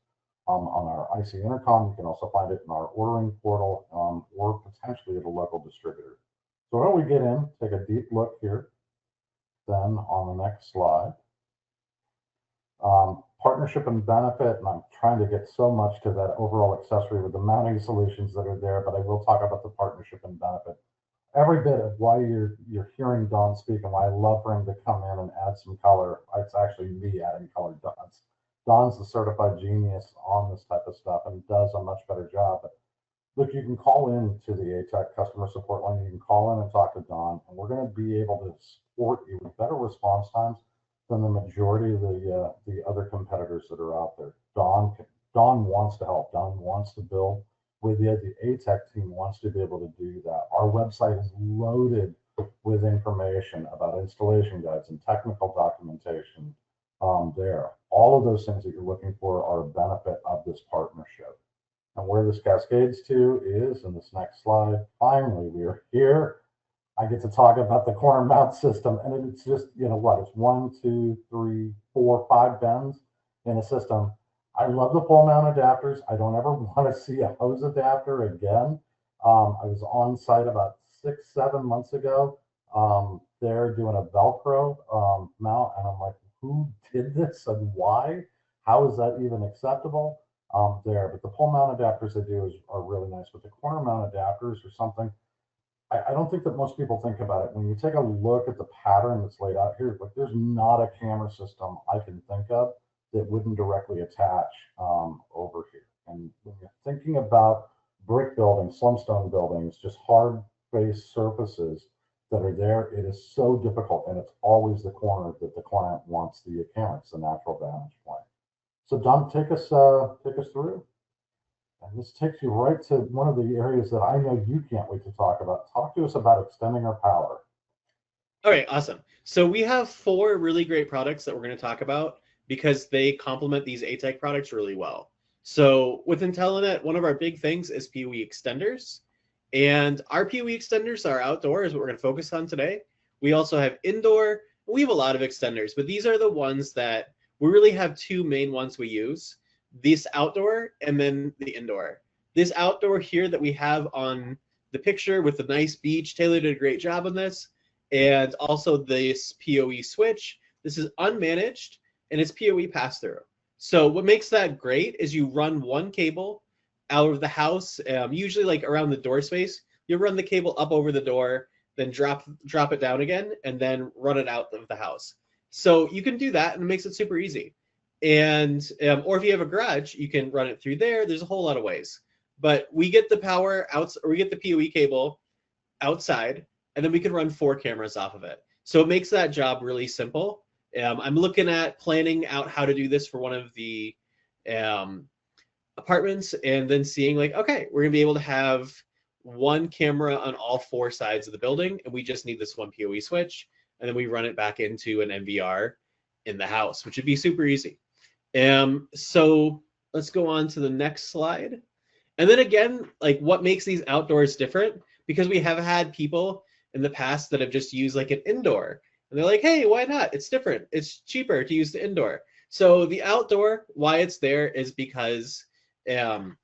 on our IC Intercom. You can also find it in our ordering portal or potentially at a local distributor. So why don't we get in, take a deep look here. Then on the next slide, partnership and benefit, and I'm trying to get so much to that overall accessory with the mounting solutions that are there, but I will talk about the partnership and benefit. Every bit of why you're hearing Don speak and why I love for him to come in and add some color. It's actually me adding color. Don's the certified genius on this type of stuff and does a much better job. But look, you can call in to the AETEK customer support line. You can call in and talk to Don, and we're going to be able to support you with better response times than the majority of the other competitors that are out there. Don wants to help. Don wants to build with you. The AETEK team wants to be able to do that. Our website is loaded with information about installation guides and technical documentation there. All of those things that you're looking for are a benefit of this partnership. And where this cascades to is in this next slide. Finally, we are here. I get to talk about the corner mount system, and it's just, you know what, it's 1, 2, 3, 4, 5 bends in a system. I love the pole mount adapters. I don't ever want to see a hose adapter again. I was on site about 6, 7 months ago. They're doing a Velcro mount, and I'm like, who did this and why? How is that even acceptable? There, but the pole mount adapters they do are really nice. But the corner mount adapters are something I don't think that most people think about it. When you take a look at the pattern that's laid out here, like there's not a camera system I can think of that wouldn't directly attach over here. And when you're thinking about brick buildings, slumstone buildings, just hard face surfaces that are there, it is so difficult, and it's always the corner that the client wants the camera. It's the natural vantage point. So Don, take us through. And this takes you right to one of the areas that I know you can't wait to talk about. Talk to us about extending our power. All right, awesome. So we have 4 really great products that we're going to talk about because they complement these AETEK products really well. So with Intellinet, one of our big things is PoE extenders. And our PoE extenders are outdoor is what we're going to focus on today. We also have indoor. We have a lot of extenders, but these are the ones that we really have 2 main ones we use. This outdoor and then the indoor. This outdoor here that we have on the picture with the nice beach, Taylor did a great job on this. And also this PoE switch. This is unmanaged and it's PoE pass-through. So what makes that great is you run one cable out of the house, usually like around the door space. You run the cable up over the door, then drop it down again, and then run it out of the house. So you can do that, and it makes it super easy. And or if you have a garage, you can run it through there. There's a whole lot of ways. But we get the power out, or we get the PoE cable outside, and then we can run 4 cameras off of it. So it makes that job really simple. I'm looking at planning out how to do this for one of the apartments, and then seeing like, okay, we're gonna be able to have one camera on all 4 sides of the building, and we just need this one PoE switch, and then we run it back into an NVR in the house, which would be super easy. So let's go on to the next slide. And then again, like what makes these outdoors different, because we have had people in the past that have just used like an indoor, and they're like, hey, why not? It's different. It's cheaper to use the indoor. So the outdoor, why it's there is because they're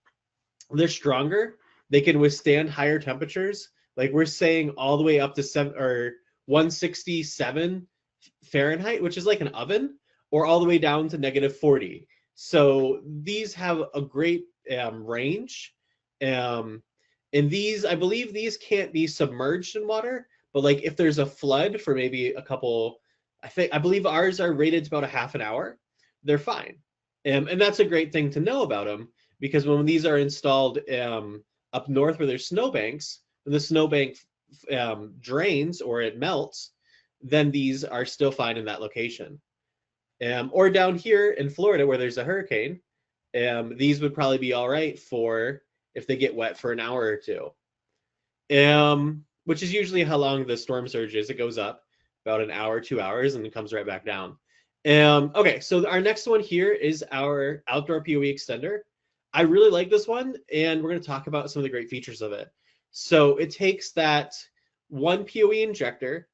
stronger. They can withstand higher temperatures. Like we're saying all the way up to 167 Fahrenheit, which is like an oven, or all the way down to -40. So these have a great range. And these, I believe these can't be submerged in water, But like if there's a flood for maybe a couple, I believe ours are rated to about a half an hour, they're fine. And that's a great thing to know about them, because when these are installed up north where there's snowbanks, when the snowbank drains or it melts, then these are still fine in that location. Or down here in Florida where there's a hurricane, these would probably be all right for if they get wet for an hour or two, which is usually how long the storm surge is. It goes up about an hour, 2 hours, and it comes right back down. Okay, so our next one here is our outdoor PoE extender. I really like this one, and we're going to talk about some of the great features of it. So it takes that one PoE injector,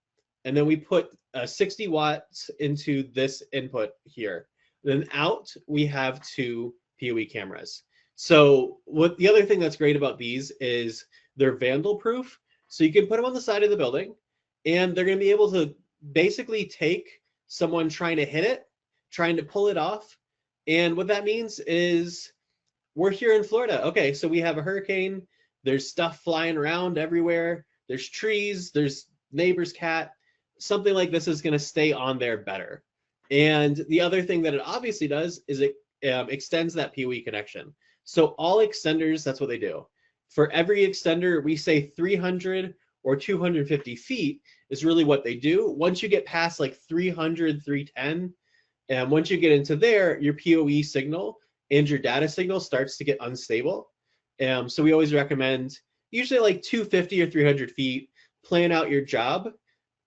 and then we put 60 watts into this input here. Then out, we have 2 PoE cameras. So what the other thing that's great about these is they're vandal proof. So you can put them on the side of the building, and they're going to be able to basically take someone trying to hit it, trying to pull it off. And what that means is we're here in Florida. Okay, so we have a hurricane. There's stuff flying around everywhere. There's trees. There's neighbor's cat. Something like this is going to stay on there better. And the other thing that it obviously does is it extends that PoE connection. So all extenders, that's what they do. For every extender, we say 300 or 250 feet is really what they do. Once you get past like 300, 310, and once you get into there, your PoE signal and your data signal starts to get unstable. So we always recommend usually like 250 or 300 feet, plan out your job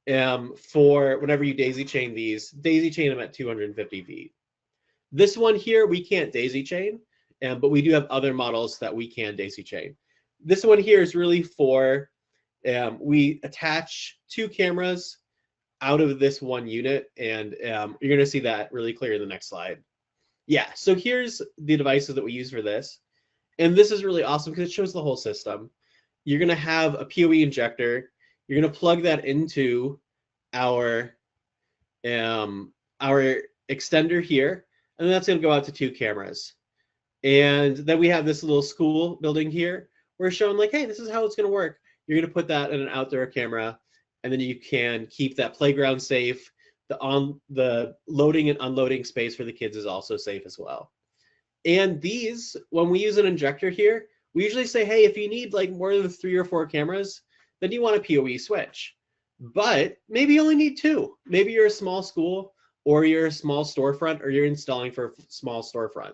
for whenever you daisy chain these, daisy chain them at 250 feet. This one here, we can't daisy chain, but we do have other models that we can daisy chain. This one here is really for, we attach 2 cameras out of this one unit, and you're going to see that really clear in the next slide. Yeah, so here's the devices that we use for this. And this is really awesome because it shows the whole system. You're going to have a PoE injector. You're going to plug that into our extender here, and then that's going to go out to 2 cameras. And then we have this little school building here. We're showing like, hey, this is how it's going to work. You're going to put that in an outdoor camera, and then you can keep that playground safe. The loading and unloading space for the kids is also safe as well. And these, when we use an injector here, we usually say, hey, if you need like more than 3 or 4 cameras, then you want a PoE switch. But maybe you only need 2. Maybe you're a small school, or you're a small storefront, or you're installing for a small storefront.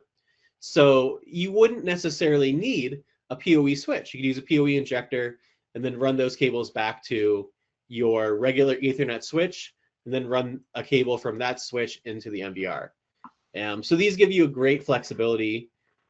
So you wouldn't necessarily need a PoE switch. You could use a PoE injector and then run those cables back to your regular Ethernet switch, and then run a cable from that switch into the MDR. So these give you a great flexibility,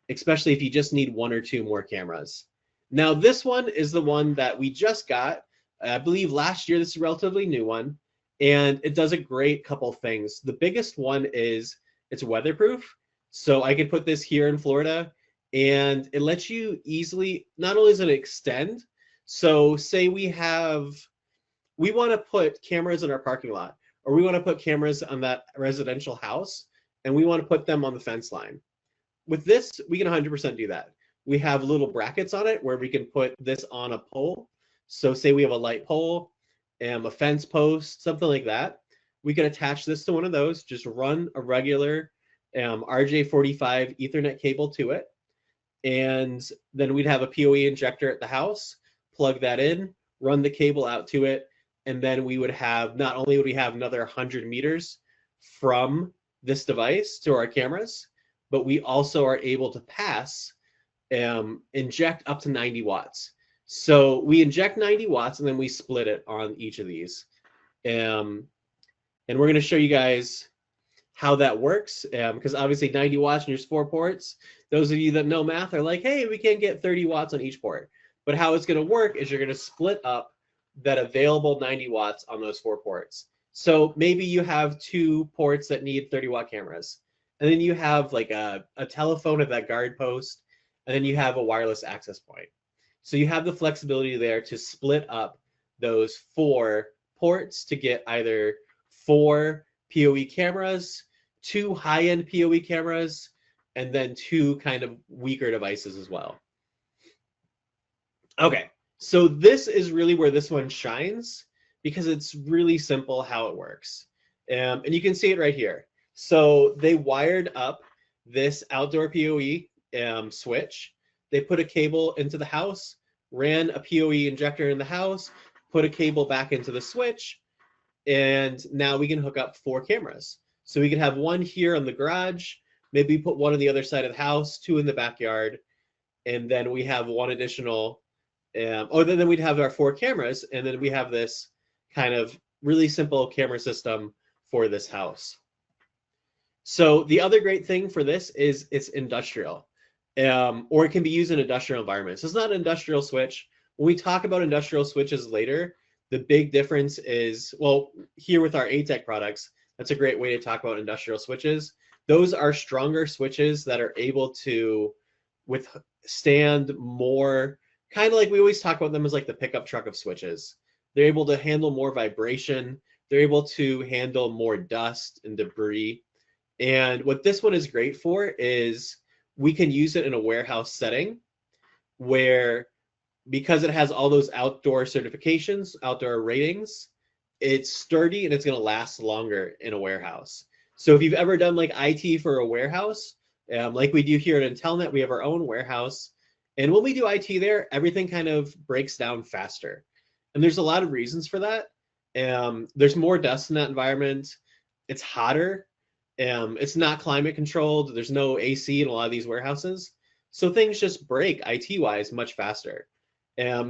especially if you just need 1 or 2 more cameras. Now this one is the one that we just got, I believe last year. This is a relatively new one, and it does a great couple things. The biggest one is it's weatherproof. So I could put this here in Florida, and it lets you easily, not only does it extend, so say we want to put cameras in our parking lot, or we want to put cameras on that residential house, and we want to put them on the fence line. With this, we can 100% do that. We have little brackets on it where we can put this on a pole. So say we have a light pole, a fence post, something like that. We can attach this to one of those, just run a regular RJ45 Ethernet cable to it. And then we'd have a PoE injector at the house, plug that in, run the cable out to it. And then we would have, not only would we have another 100 meters from this device to our cameras, but we also are able to pass, inject up to 90 watts. So we inject 90 watts and then we split it on each of these. And we're going to show you guys how that works, because obviously 90 watts and there's 4 ports. Those of you that know math are like, hey, we can't get 30 watts on each port. But how it's going to work is you're going to split up that available 90 watts on those 4 ports. So maybe you have 2 ports that need 30-watt cameras, and then you have like a telephone at that guard post, and then you have a wireless access point. So you have the flexibility there to split up those 4 ports to get either 4 PoE cameras, 2 high-end PoE cameras, and then 2 kind of weaker devices as well. Okay, so this is really where this one shines, because it's really simple how it works. And you can see it right here. So they wired up this outdoor PoE switch. They put a cable into the house, ran a PoE injector in the house, put a cable back into the switch, and now we can hook up 4 cameras. So we could have one here in the garage, maybe put one on the other side of the house, 2 in the backyard, and then we have one additional, then we'd have our 4 cameras, and then we have this kind of really simple camera system for this house. So the other great thing for this is it's industrial, or it can be used in industrial environments. It's not an industrial switch. When we talk about industrial switches later, the big difference is, well, here with our AETEK products, that's a great way to talk about industrial switches. Those are stronger switches that are able to withstand more, kind of like we always talk about them as like the pickup truck of switches. They're able to handle more vibration. They're able to handle more dust and debris. And what this one is great for is we can use it in a warehouse setting where, because it has all those outdoor certifications, outdoor ratings, it's sturdy and it's going to last longer in a warehouse. So if you've ever done like IT for a warehouse, like we do here at Intellinet, we have our own warehouse. And when we do IT there, everything kind of breaks down faster. And there's a lot of reasons for that. There's more dust in that environment. It's hotter. It's not climate controlled. There's no AC in a lot of these warehouses. So things just break IT-wise much faster.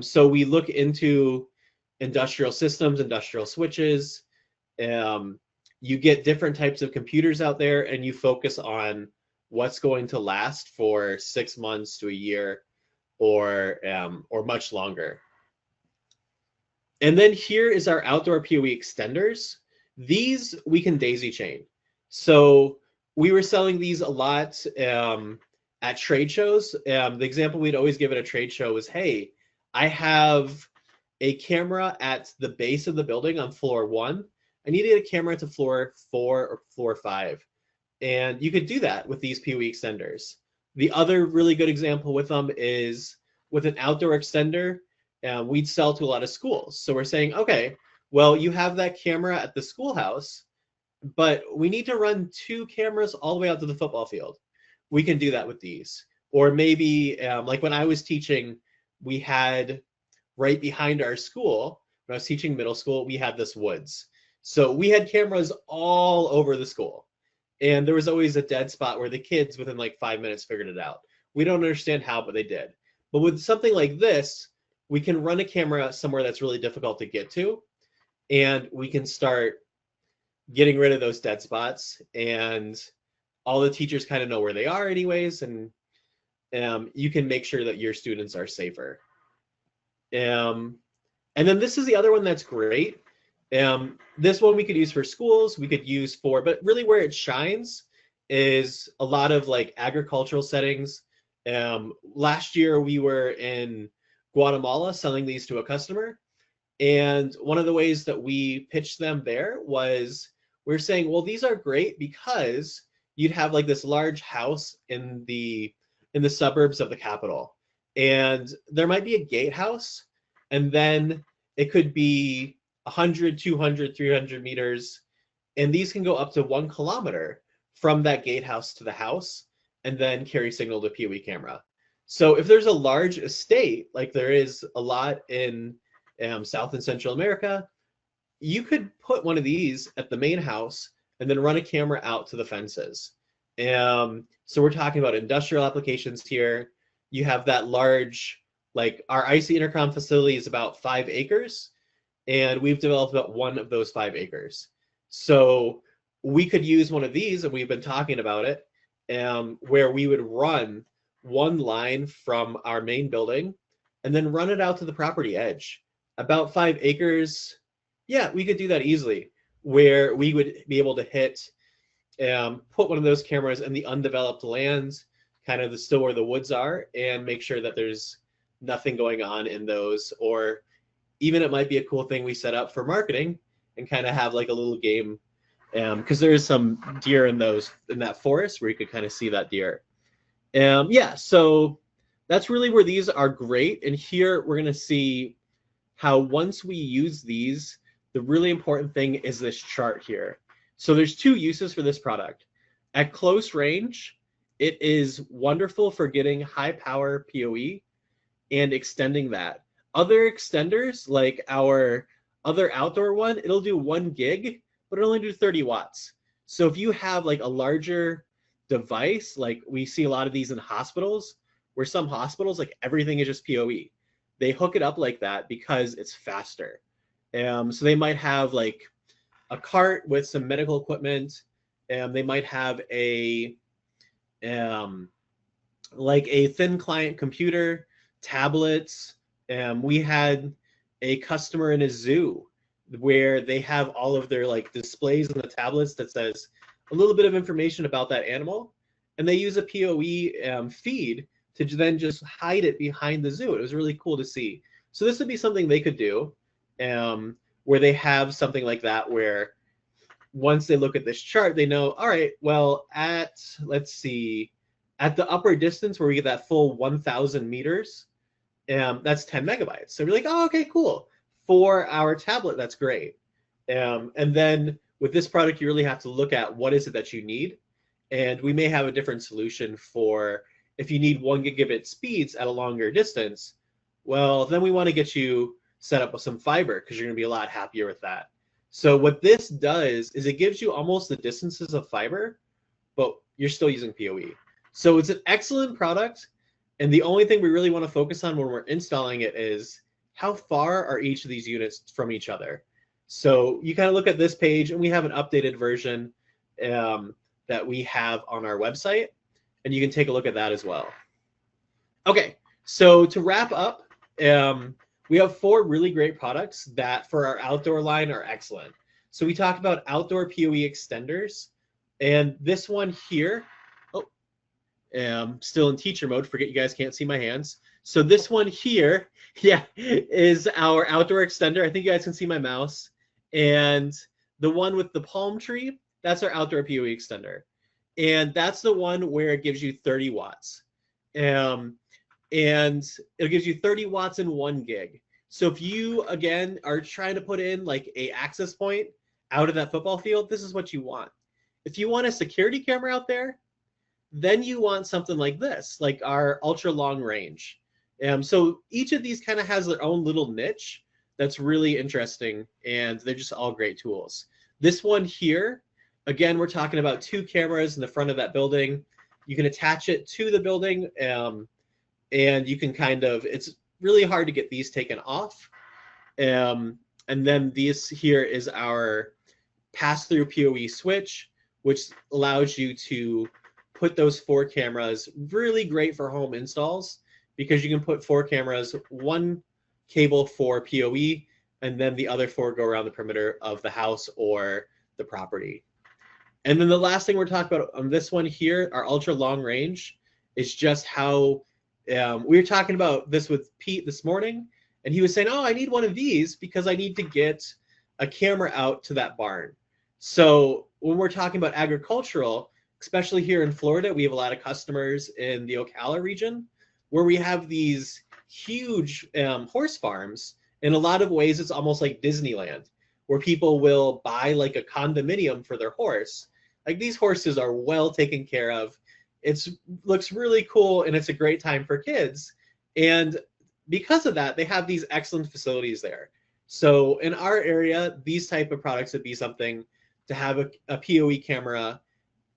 So we look into industrial systems, industrial switches. You get different types of computers out there, and you focus on what's going to last for 6 months to a year, or much longer. And then here is our outdoor PoE extenders. These we can daisy chain. So we were selling these a lot at trade shows. The example we'd always give at a trade show was, hey, I have a camera at the base of the building on floor 1. I needed a camera to floor 4 or floor 5. And you could do that with these PoE extenders. The other really good example with them is with an outdoor extender, we'd sell to a lot of schools. So we're saying, okay, well, you have that camera at the schoolhouse, but we need to run 2 cameras all the way out to the football field. We can do that with these. Or maybe like when I was teaching, we had right behind our school, when I was teaching middle school, we had this woods. So we had cameras all over the school. And there was always a dead spot where the kids within like 5 minutes figured it out. We don't understand how, but they did. But with something like this, we can run a camera somewhere that's really difficult to get to, and we can start getting rid of those dead spots, and all the teachers kind of know where they are anyways, and you can make sure that your students are safer. And then this is the other one that's great. This one we could use for schools, we could use for, but really where it shines is a lot of like agricultural settings. Last year we were in Guatemala selling these to a customer. And one of the ways that we pitched them there was we're saying, well, these are great because you'd have like this large house in the suburbs of the capital. And there might be a gatehouse, and then it could be 100, 200, 300 meters. And these can go up to 1 kilometer from that gatehouse to the house, and then carry signal to PoE camera. So if there's a large estate, like there is a lot in South and Central America, you could put one of these at the main house and then run a camera out to the fences. So we're talking about industrial applications here. You have that large, like our IC intercom facility is about 5 acres, and we've developed about 1 of those 5 acres. So we could use one of these, and we've been talking about it, where we would run 1 line from our main building and then run it out to the property edge. About 5 acres, yeah, we could do that easily, where we would be able to hit, put one of those cameras in the undeveloped lands, kind of still where the woods are, and make sure that there's nothing going on in those. Or even it might be a cool thing we set up for marketing and kind of have like a little game, because there is some deer in that forest where you could kind of see that deer. Yeah, so that's really where these are great. And here we're going to see how once we use these, the really important thing is this chart here. So there's two uses for this product. At close range, it is wonderful for getting high power PoE and extending that. Other extenders, like our other outdoor one, it'll do 1 gig, but it'll only do 30 watts. So if you have like a larger device, like we see a lot of these in hospitals, where some hospitals, like everything is just PoE. They hook it up like that because it's faster. So they might have like a cart with some medical equipment, and they might have a like a thin client computer, tablets. We had a customer in a zoo where they have all of their like displays on the tablets that says a little bit of information about that animal, and they use a PoE feed to then just hide it behind the zoo. It was really cool to see. So this would be something they could do, where they have something like that where once they look at this chart, they know, all right, well, let's see, at the upper distance where we get that full 1,000 meters, that's 10 megabytes. So we're like, oh, okay, cool. For our tablet, that's great. And then with this product, you really have to look at what is it that you need. And we may have a different solution for if you need 1 gigabit speeds at a longer distance. Well, then we want to get you set up with some fiber because you're going to be a lot happier with that. So what this does is it gives you almost the distances of fiber, but you're still using PoE. So it's an excellent product. And the only thing we really want to focus on when we're installing it is how far are each of these units from each other. So you kind of look at this page, and we have an updated version that we have on our website, and you can take a look at that as well. Okay, so to wrap up, we have 4 really great products that for our outdoor line are excellent. So we talked about outdoor PoE extenders, and this one here, still in teacher mode, forget you guys can't see my hands. So this one here, yeah, is our outdoor extender. I think you guys can see my mouse. And the one with the palm tree, that's our outdoor PoE extender. And that's the one where it gives you 30 watts. And it gives you 30 watts in 1 gig. So if you, again, are trying to put in like a access point out of that football field, this is what you want. If you want a security camera out there, then you want something like this, like our ultra long range. So each of these kind of has their own little niche that's really interesting, and they're just all great tools. This one here, again, we're talking about 2 cameras in the front of that building. You can attach it to the building, and you can kind of, it's really hard to get these taken off. And then this here is our pass-through PoE switch, which allows you to put those 4 cameras, really great for home installs, because you can put 4 cameras, 1 cable for PoE, and then the other 4 go around the perimeter of the house or the property. And then the last thing we're talking about on this one here, our ultra long range, is just how we were talking about this with Pete this morning, and he was saying, oh, I need one of these because I need to get a camera out to that barn. So when we're talking about agricultural, especially here in Florida, we have a lot of customers in the Ocala region where we have these huge horse farms. In a lot of ways, it's almost like Disneyland, where people will buy like a condominium for their horse. Like these horses are well taken care of. It looks really cool, and it's a great time for kids. And because of that, they have these excellent facilities there. So in our area, these type of products would be something to have a PoE camera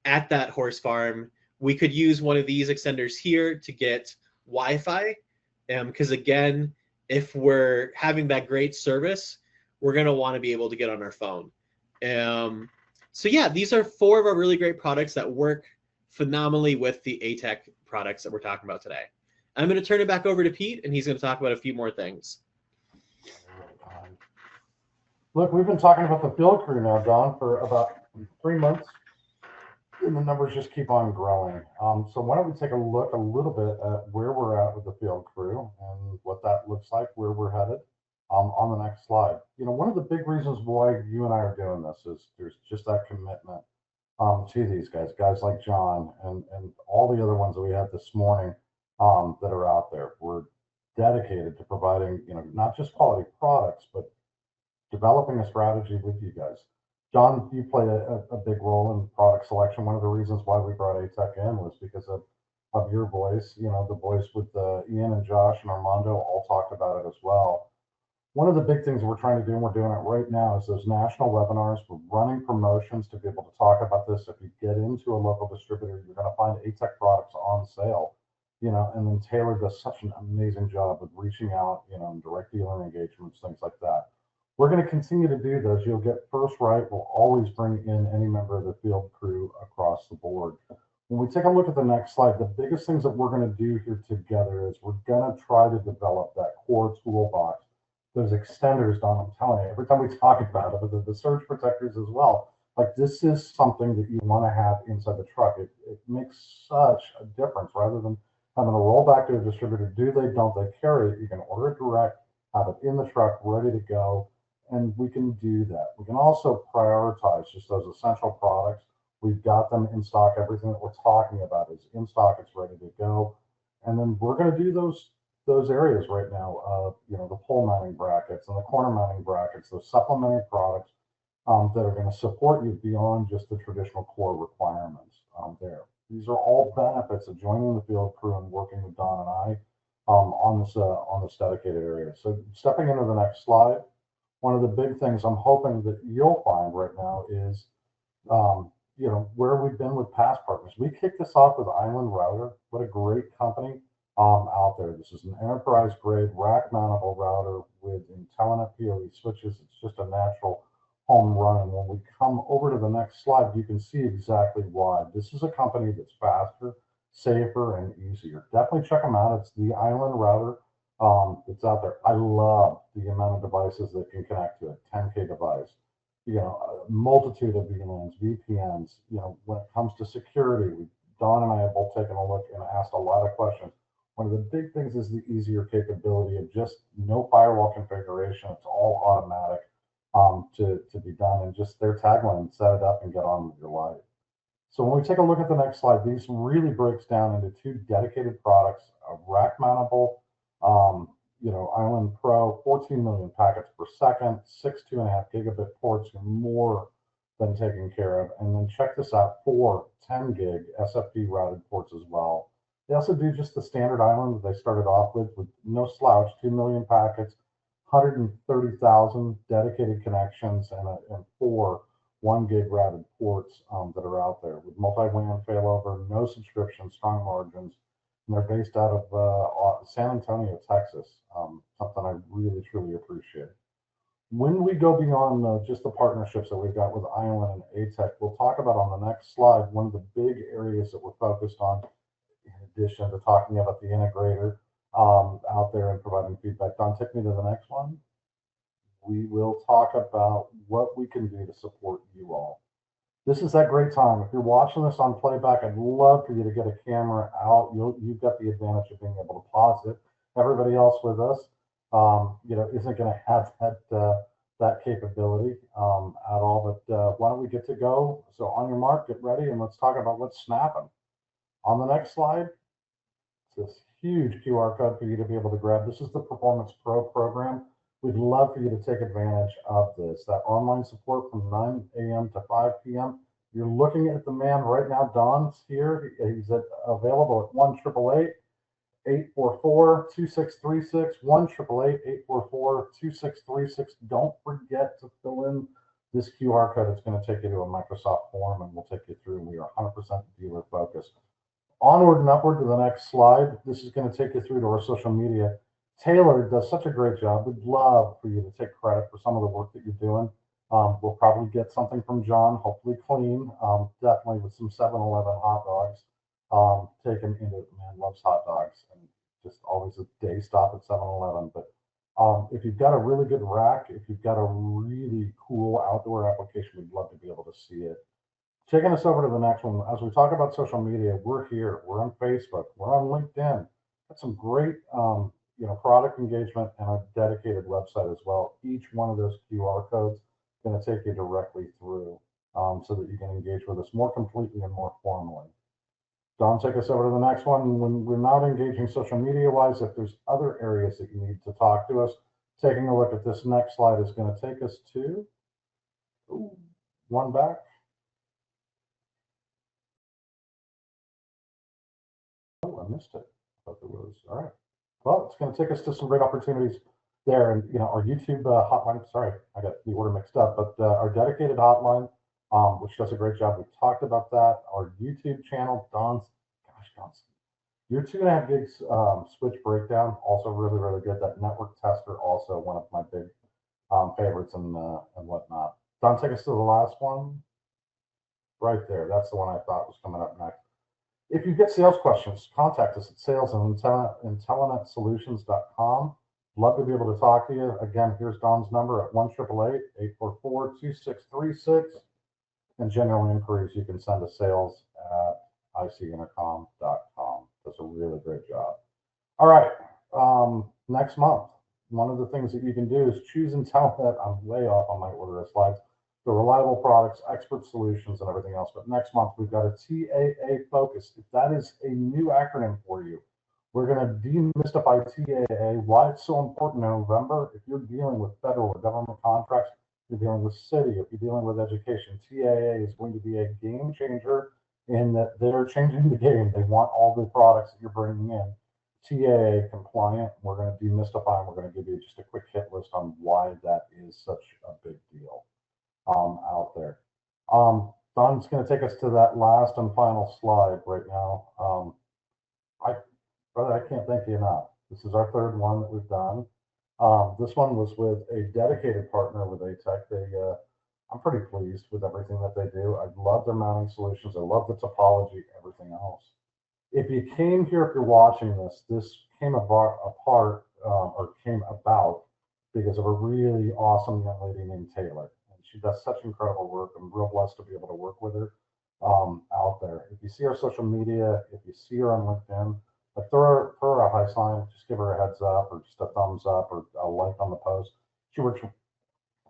at that horse farm. We could use one of these extenders here to get Wi-Fi, because again, if we're having that great service, we're going to want to be able to get on our phone. So yeah, these are 4 of our really great products that work phenomenally with the AETEK products that we're talking about today. I'm going to turn it back over to Pete, and he's going to talk about a few more things. Look, we've been talking about the field crew now, Don, for about 3 months, and the numbers just keep on growing. So why don't we take a look a little bit at where we're at with the field crew and what that looks like, where we're headed on the next slide. You know, one of the big reasons why you and I are doing this is there's just that commitment to these guys like John and all the other ones that we had this morning that are out there. We're dedicated to providing, you know, not just quality products, but developing a strategy with you guys. John, you play a big role in product selection. One of the reasons why we brought AETEK in was because of your voice. You know, the voice with Ian and Josh and Armando all talked about it as well. One of the big things we're trying to do, and we're doing it right now, is those national webinars. We're running promotions to be able to talk about this. If you get into a local distributor, you're going to find AETEK products on sale, you know, and then Taylor does such an amazing job of reaching out, you know, and direct dealer engagements, things like that. We're going to continue to do those. You'll get first right. We'll always bring in any member of the field crew across the board. When we take a look at the next slide, the biggest things that we're going to do here together is we're going to try to develop that core toolbox. Those extenders, Don, I'm telling you, every time we talk about it, but the surge protectors as well, like this is something that you want to have inside the truck. It makes such a difference rather than having to roll back to a distributor. Do they, don't they carry it? You can order it direct, have it in the truck, ready to go, and we can do that. We can also prioritize just those essential products. We've got them in stock. Everything that we're talking about is in stock. It's ready to go. And then we're going to do those areas right now, you know, the pole mounting brackets and the corner mounting brackets, those supplementary products that are going to support you beyond just the traditional core requirements there. These are all benefits of joining the field crew and working with Don and I on this dedicated area. So stepping into the next slide, one of the big things I'm hoping that you'll find right now is, you know, where we've been with past partners. We kicked this off with Island Router. What a great company. Out there. This is an enterprise grade rack mountable router with Intellinet PoE switches. It's just a natural home run. And when we come over to the next slide, you can see exactly why. This is a company that's faster, safer, and easier. Definitely check them out. It's the Island Router. It's out there. I love the amount of devices that can connect to it. 10K device. You know, a multitude of VLANs, VPNs. You know, when it comes to security, Don and I have both taken a look and asked a lot of questions. One of the big things is the easier capability of just no firewall configuration. It's all automatic to be done, and just their tagline, set it up and get on with your life. So when we take a look at the next slide, these really breaks down into two dedicated products, a rack mountable, you know, Island Pro, 14 million packets per second, 6 2.5 gigabit ports, and more than taken care of. And then check this out, 4 10 gig SFP routed ports as well. They also do just the standard Island that they started off with no slouch, 2 million packets, 130,000 dedicated connections, and 4 1 gig routed ports that are out there with multi-WAN failover, no subscription, strong margins. And they're based out of San Antonio, Texas, something I really, truly appreciate. When we go beyond just the partnerships that we've got with Island and AETEK, we'll talk about on the next slide one of the big areas that we're focused on, in addition to talking about the integrator out there and providing feedback. Don, take me to the next one. We will talk about what we can do to support you all. This is that great time. If you're watching this on playback, I'd love for you to get a camera out. You've got the advantage of being able to pause it. Everybody else with us, you know, isn't going to have that capability at all. But why don't we get to go? So on your mark, get ready, and let's talk about what's snapping. On the next slide, it's this huge QR code for you to be able to grab. This is the Performance Pro program. We'd love for you to take advantage of this. That online support from 9 a.m. to 5 p.m. You're looking at the man right now. Don's here. He's available at 1-888-844-2636, 1-888-844-2636. Don't forget to fill in this QR code. It's going to take you to a Microsoft form, and we'll take you through. We are 100% dealer focused. Onward and upward to the next slide. This is going to take you through to our social media. Taylor does such a great job. We'd love for you to take credit for some of the work that you're doing. We'll probably get something from John, hopefully clean, definitely with some 7-Eleven hot dogs taken into it. Man loves hot dogs, and just always a day stop at 7-Eleven. But if you've got a really good rack, if you've got a really cool outdoor application, we'd love to be able to see it. Taking us over to the next one, as we talk about social media, we're here. We're on Facebook. We're on LinkedIn. Got some great, you know, product engagement and a dedicated website as well. Each one of those QR codes is going to take you directly through so that you can engage with us more completely and more formally. Don, take us over to the next one. When we're not engaging social media wise, if there's other areas that you need to talk to us, taking a look at this next slide is going to take us to one back. Oh, I missed it. I thought there was. All right. Well, it's going to take us to some great opportunities there. And, our YouTube hotline, sorry, I got the order mixed up, but our dedicated hotline, which does a great job. We talked about that. Our YouTube channel, Don's, your 2.5 gigs switch breakdown, also really, really good. That network tester, also one of my big favorites and whatnot. Don, take us to the last one. Right there. That's the one I thought was coming up next. If you get sales questions, contact us at sales@intellinetsolutions.com. Love to be able to talk to you. Again, here's Don's number at 1-888-844-2636. And general inquiries, you can send to sales@icintercom.com. Does a really great job. All right. Next month, one of the things that you can do is choose Intellinet. I'm way off on my order of slides. The reliable products, expert solutions, and everything else. But next month, we've got a TAA focus. If that is a new acronym for you, we're going to demystify TAA, why it's so important in November. If you're dealing with federal or government contracts, if you're dealing with city, if you're dealing with education, TAA is going to be a game changer in that they're changing the game. They want all the products that you're bringing in TAA compliant. We're going to demystify, and we're going to give you just a quick hit list on why that is such a big deal out there. Don's going to take us to that last and final slide right now. Brother, I can't thank you enough. This is our third one that we've done. This one was with a dedicated partner with AETEK. I'm pretty pleased with everything that they do. I love their mounting solutions. I love the topology, everything else. If you came here, if you're watching this, came came about because of a really awesome young lady named Taylor. And she does such incredible work. I'm real blessed to be able to work with her out there. If you see our social media, if you see her on LinkedIn, throw her a high sign, just give her a heads up or just a thumbs up or a like on the post. She works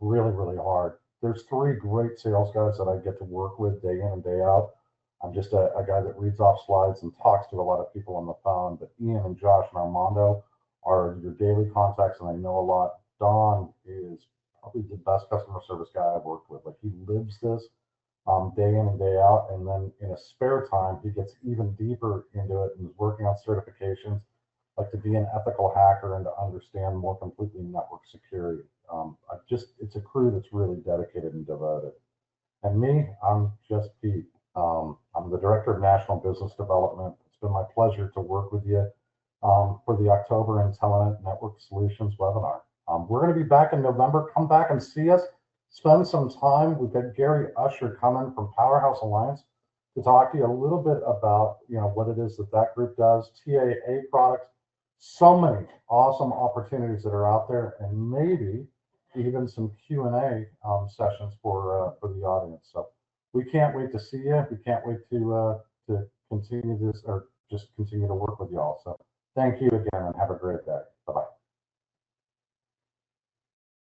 really, really hard. There's 3 great sales guys that I get to work with day in and day out. I'm just a guy that reads off slides and talks to a lot of people on the phone, but Ian and Josh and Armando are your daily contacts, and I know a lot. Don is probably the best customer service guy I've worked with. Like, he lives this day in and day out, and then in a spare time, he gets even deeper into it and is working on certifications, like to be an ethical hacker and to understand more completely network security. It's a crew that's really dedicated and devoted. And me, I'm just Pete. I'm the Director of National Business Development. It's been my pleasure to work with you for the October Intellinet Network Solutions webinar. We're going to be back in November. Come back and see us. Spend some time. We've got Gary Usher coming from Powerhouse Alliance to talk to you a little bit about what it is that group does, TAA products, so many awesome opportunities that are out there, and maybe even some Q&A sessions for the audience. So we can't wait to see you. We can't wait to continue this or just continue to work with y'all. So thank you again and have a great day.